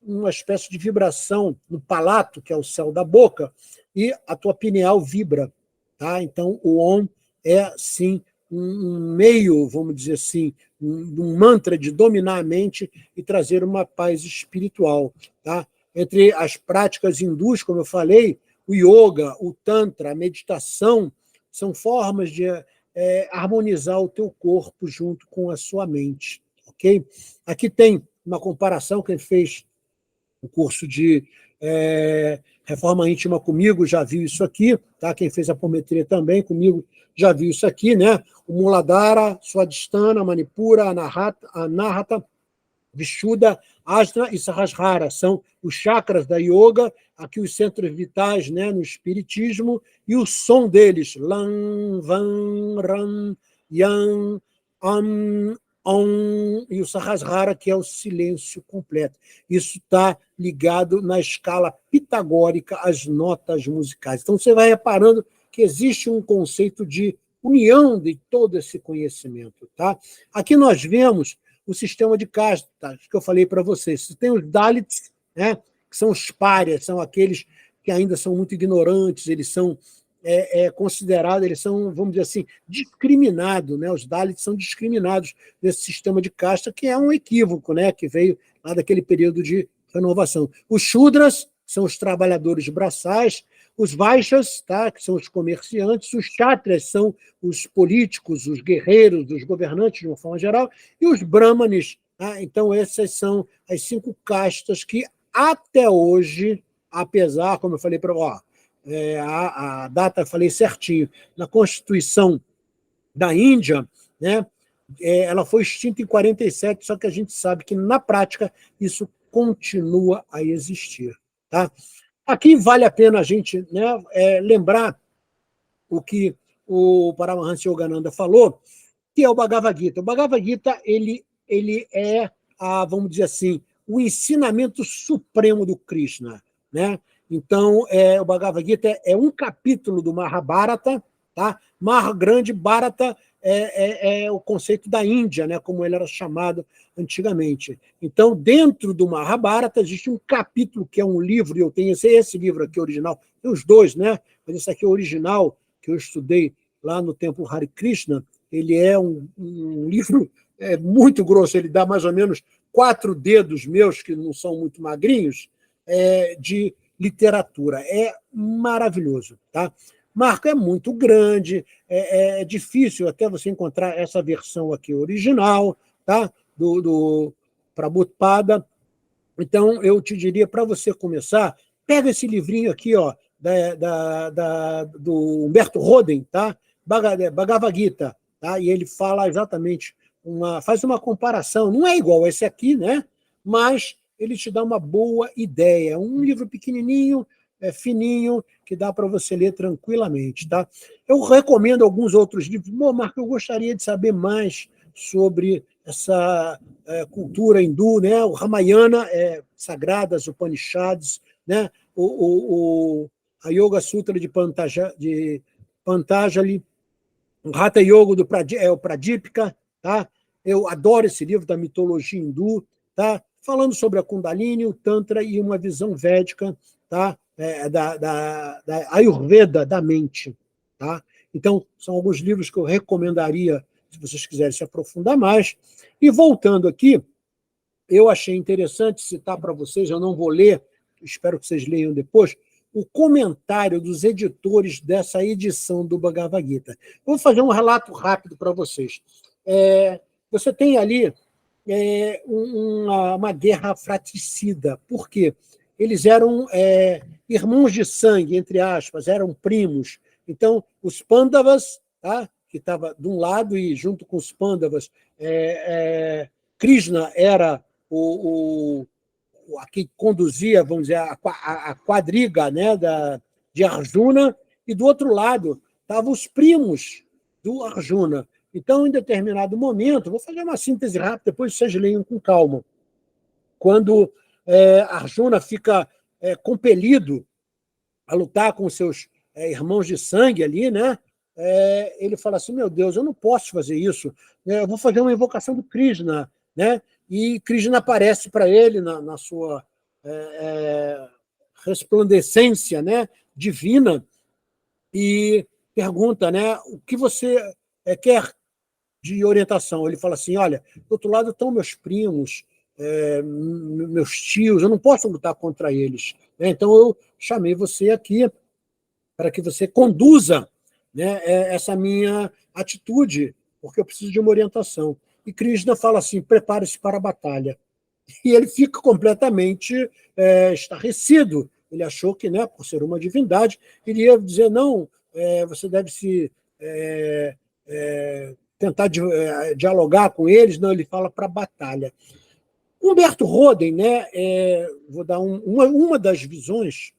uma espécie de vibração no palato, que é o céu da boca, e a tua pineal vibra. Tá? Então, o Om é, sim, um meio, vamos dizer assim, um mantra de dominar a mente e trazer uma paz espiritual. Tá? Entre as práticas hindus, como eu falei, o yoga, o tantra, a meditação, são formas de harmonizar o teu corpo junto com a sua mente. Okay? Aqui tem uma comparação que ele fez no curso de Reforma íntima comigo já viu isso aqui, tá? Quem fez apometria também comigo já viu isso aqui, né? O Muladhara, Swadhisthana, Manipura, Anahata, Vishuddha, Asna e Sahasrara são os chakras da yoga, aqui os centros vitais, né, no espiritismo, e o som deles, Lam, Van, Ran, Yan, Am, Om, e o Sahasrara, que é o silêncio completo. Isso está ligado na escala pitagórica às notas musicais. Então, você vai reparando que existe um conceito de união de todo esse conhecimento. Tá? Aqui nós vemos o sistema de castas que eu falei para vocês. Tem os Dalits, né, que são os párias, são aqueles que ainda são muito ignorantes, eles são considerados, eles são, vamos dizer assim, discriminados, né? Os Dalits são discriminados nesse sistema de casta, que é um equívoco, né? Que veio lá daquele período de renovação. Os Shudras são os trabalhadores braçais, os Vaixas, tá? Que são os comerciantes, os Kshatriyas são os políticos, os guerreiros, os governantes, de uma forma geral, e os Brahmanes. Tá? Então, essas são as 5 castas que, até hoje, apesar, como eu falei para a data eu falei certinho, na Constituição da Índia, né, ela foi extinta em 47, só que a gente sabe que, na prática, isso continua a existir. Tá? Aqui vale a pena a gente, né, lembrar o que o Paramahansa Yogananda falou, que é o Bhagavad Gita. O Bhagavad Gita ele é, vamos dizer assim, o ensinamento supremo do Krishna. Né? Então, o Bhagavad Gita é um capítulo do Mahabharata, tá? Mar Grande, Bharata é o conceito da Índia, né? Como ele era chamado antigamente. Então, dentro do Mahabharata, existe um capítulo que é um livro, e eu tenho esse livro aqui original, tem os dois, né? Mas esse aqui é o original, que eu estudei lá no Templo Hare Krishna. Ele é um livro muito grosso, ele dá mais ou menos 4 dedos meus, que não são muito magrinhos, de literatura. É maravilhoso. Tá? Marco é muito grande, é difícil até você encontrar essa versão aqui original, tá? do Prabhupada. Então, eu te diria, para você começar, pega esse livrinho aqui, ó, do Humberto Roden, tá? Bhagavad Gita, tá? E ele fala exatamente, faz uma comparação, não é igual a esse aqui, né? Mas ele te dá uma boa ideia. É um livro pequenininho, fininho, que dá para você ler tranquilamente. Tá? Eu recomendo alguns outros livros. Bom, Marco, eu gostaria de saber mais sobre essa cultura hindu, né? O Ramayana, Sagradas Upanishads, né? A Yoga Sutra de Patanjali, o Hatha Yoga do Pradipika. Tá? Eu adoro esse livro da mitologia hindu, tá? Falando sobre a Kundalini, o Tantra e uma visão védica, tá? Da Ayurveda da mente. Tá? Então, são alguns livros que eu recomendaria, se vocês quiserem se aprofundar mais. E voltando aqui, eu achei interessante citar para vocês, eu não vou ler, espero que vocês leiam depois, o comentário dos editores dessa edição do Bhagavad Gita. Eu vou fazer um relato rápido para vocês. Você tem ali uma guerra fratricida. Por quê? Eles eram irmãos de sangue, entre aspas, eram primos. Então, os Pandavas, tá? Que estava de um lado, e junto com os Pandavas, Krishna era a que conduzia, vamos dizer, a quadriga, né, de Arjuna, e do outro lado estavam os primos do Arjuna. Então, em determinado momento, vou fazer uma síntese rápida, depois vocês leiam com calma. Quando Arjuna fica compelido a lutar com seus irmãos de sangue ali, né? Ele fala assim, meu Deus, eu não posso fazer isso, eu vou fazer uma invocação do Krishna, né? E Krishna aparece para ele na sua resplandecência, né, divina, e pergunta, né, o que você quer de orientação. Ele fala assim, olha, do outro lado estão meus primos, meus tios, eu não posso lutar contra eles. Então, eu chamei você aqui para que você conduza, né, essa minha atitude, porque eu preciso de uma orientação. E Krishna fala assim, prepare-se para a batalha. E ele fica completamente estarrecido. Ele achou que, né, por ser uma divindade, iria dizer, não, você deve se tentar dialogar com eles. Não, ele fala para a batalha. Humberto Roden, né, vou dar uma das visões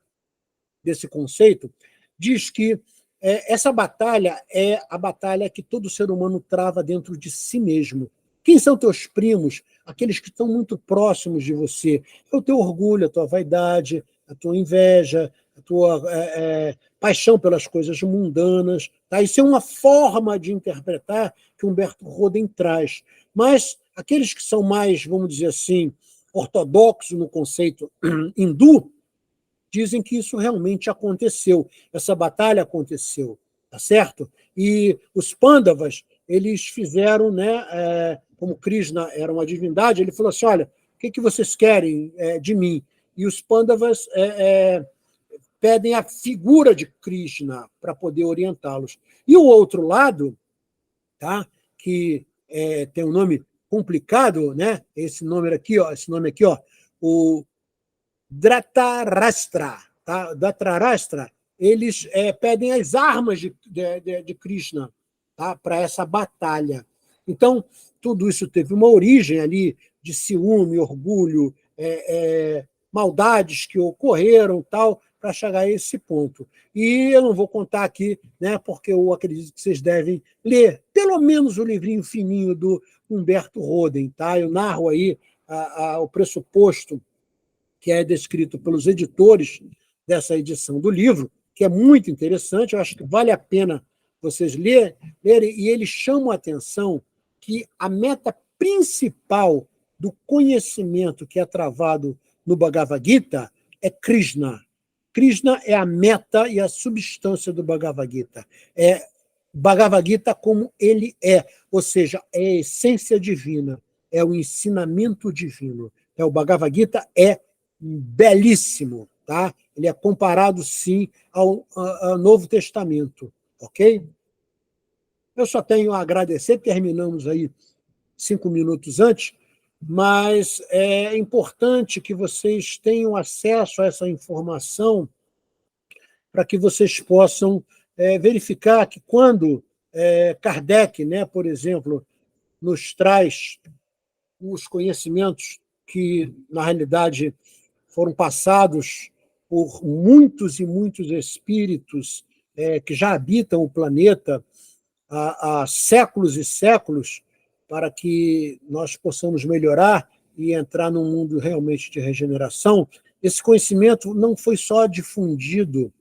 desse conceito, diz que essa batalha é a batalha que todo ser humano trava dentro de si mesmo. Quem são teus primos? Aqueles que estão muito próximos de você. É o teu orgulho, a tua vaidade, a tua inveja, a tua paixão pelas coisas mundanas. Tá? Isso é uma forma de interpretar que Humberto Roden traz. Mas aqueles que são mais, vamos dizer assim, ortodoxos no conceito hindu, dizem que isso realmente aconteceu. Essa batalha aconteceu, tá certo? E os Pandavas, eles fizeram, né, como Krishna era uma divindade, ele falou assim, olha, o que vocês querem de mim? E os Pandavas pedem a figura de Krishna para poder orientá-los. E o outro lado, tá, que tem um nome complicado, né? Esse nome aqui, ó, o Dhritarashtra, tá? Dhritarashtra, eles pedem as armas de Krishna, tá? Para essa batalha. Então, tudo isso teve uma origem ali de ciúme, orgulho, maldades que ocorreram, tal, para chegar a esse ponto. E eu não vou contar aqui, né, porque eu acredito que vocês devem ler pelo menos o livrinho fininho do Humberto Roden. Tá? Eu narro aí o pressuposto que é descrito pelos editores dessa edição do livro, que é muito interessante, eu acho que vale a pena vocês lerem, e eles chamam a atenção que a meta principal do conhecimento que é travado no Bhagavad Gita é Krishna. Krishna é a meta e a substância do Bhagavad Gita. É Bhagavad Gita como ele é, ou seja, é a essência divina, é o ensinamento divino. O Bhagavad Gita é belíssimo, tá? Ele é comparado, sim, ao Novo Testamento, ok? Eu só tenho a agradecer, terminamos aí 5 minutos antes, mas é importante que vocês tenham acesso a essa informação para que vocês possam verificar que quando Kardec, né, por exemplo, nos traz os conhecimentos que, na realidade, foram passados por muitos e muitos espíritos que já habitam o planeta há séculos e séculos, para que nós possamos melhorar e entrar num mundo realmente de regeneração. Esse conhecimento não foi só difundido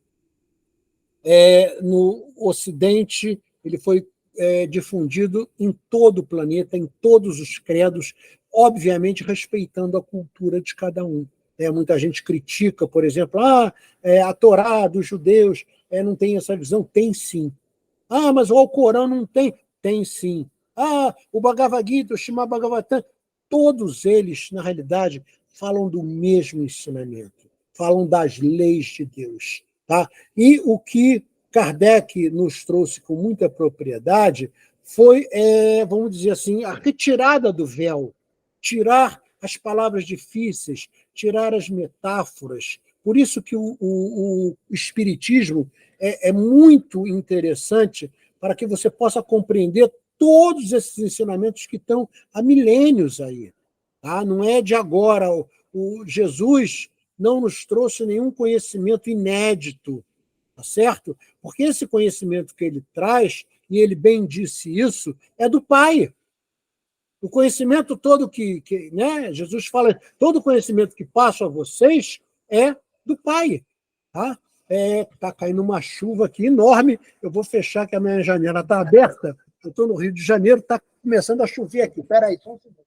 no Ocidente, ele foi difundido em todo o planeta, em todos os credos, obviamente respeitando a cultura de cada um. Muita gente critica, por exemplo, a Torá dos judeus não tem essa visão. Tem sim. Mas o Alcorão não tem. Tem sim. O Bhagavad Gita, o Śrīmad Bhagavatam, todos eles, na realidade, falam do mesmo ensinamento, falam das leis de Deus. Tá? E o que Kardec nos trouxe com muita propriedade foi, vamos dizer assim, a retirada do véu, tirar as palavras difíceis, tirar as metáforas. Por isso que o Espiritismo é muito interessante para que você possa compreender todos esses ensinamentos que estão há milênios aí. Tá? Não é de agora. O Jesus não nos trouxe nenhum conhecimento inédito, tá certo? Porque esse conhecimento que ele traz, e ele bem disse isso, é do Pai. O conhecimento todo que né, Jesus fala, todo conhecimento que passo a vocês é do Pai. Tá? Tá caindo uma chuva aqui enorme, eu vou fechar que a minha janela está aberta, eu estou no Rio de Janeiro, está começando a chover aqui. Espera aí, só um segundo.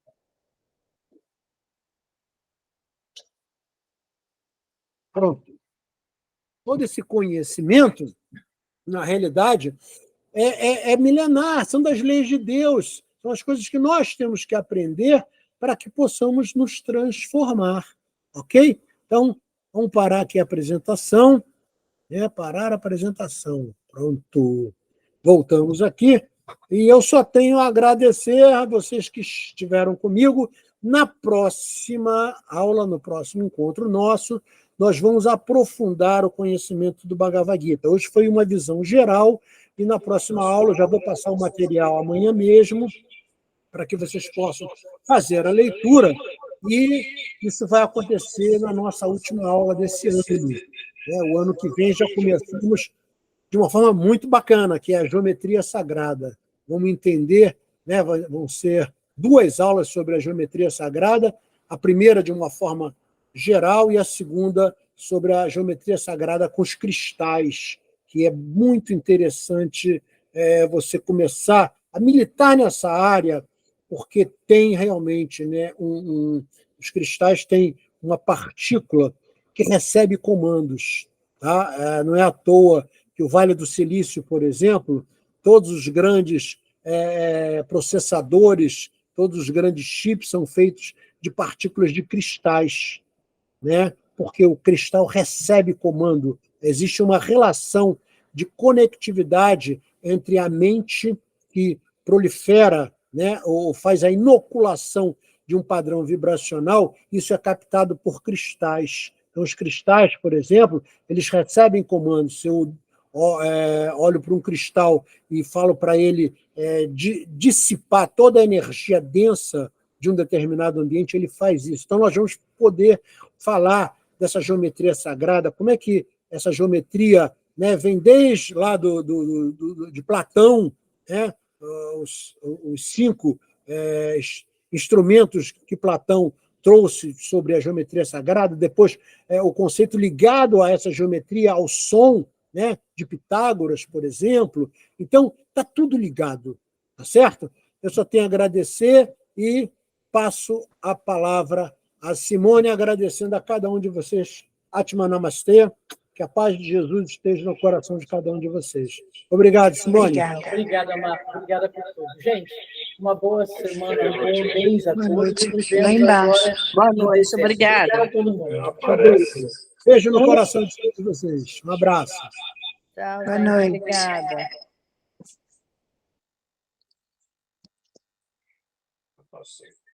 Pronto. Todo esse conhecimento, na realidade, é milenar, são das leis de Deus, são as coisas que nós temos que aprender para que possamos nos transformar, ok? Então, vamos parar aqui a apresentação, parar a apresentação, pronto, voltamos aqui, e eu só tenho a agradecer a vocês que estiveram comigo, Na próxima aula, no próximo encontro nosso, nós vamos aprofundar o conhecimento do Bhagavad Gita. Hoje foi uma visão geral, e na próxima aula, eu já vou passar o material amanhã mesmo, para que vocês possam fazer a leitura, e isso vai acontecer na nossa última aula desse ano. O ano que vem já começamos de uma forma muito bacana, que é a geometria sagrada. Vamos entender, vão ser 2 aulas sobre a geometria sagrada, a primeira de uma forma geral e a segunda sobre a geometria sagrada com os cristais, que é muito interessante você começar a militar nessa área, porque tem realmente, os cristais têm uma partícula que recebe comandos. Tá? Não é à toa que o Vale do Silício, por exemplo, todos os grandes processadores, todos os grandes chips são feitos de partículas de cristais, porque o cristal recebe comando. Existe uma relação de conectividade entre a mente que prolifera, ou faz a inoculação de um padrão vibracional, isso é captado por cristais. Então, os cristais, por exemplo, eles recebem comandos. Se eu olho para um cristal e falo para ele dissipar toda a energia densa de um determinado ambiente, ele faz isso. Então, nós vamos poder falar dessa geometria sagrada, como é que essa geometria vem desde lá de Platão, os 5 instrumentos que Platão trouxe sobre a geometria sagrada, depois o conceito ligado a essa geometria, ao som, de Pitágoras, por exemplo. Então, está tudo ligado, tá certo? Eu só tenho a agradecer e passo a palavra a Simone, agradecendo a cada um de vocês. Atma Namastê, que a paz de Jesus esteja no coração de cada um de vocês. Obrigado, Simone. Obrigada, Marco. Obrigada por tudo. Gente, uma boa semana, um bom mês a todos. Boa noite. Nos Lá vemos embaixo. agora. Boa noite, obrigada. Obrigada a todo mundo. Beijo no coração de todos vocês. Um abraço. Tchau, Boa gente. noite. Obrigada.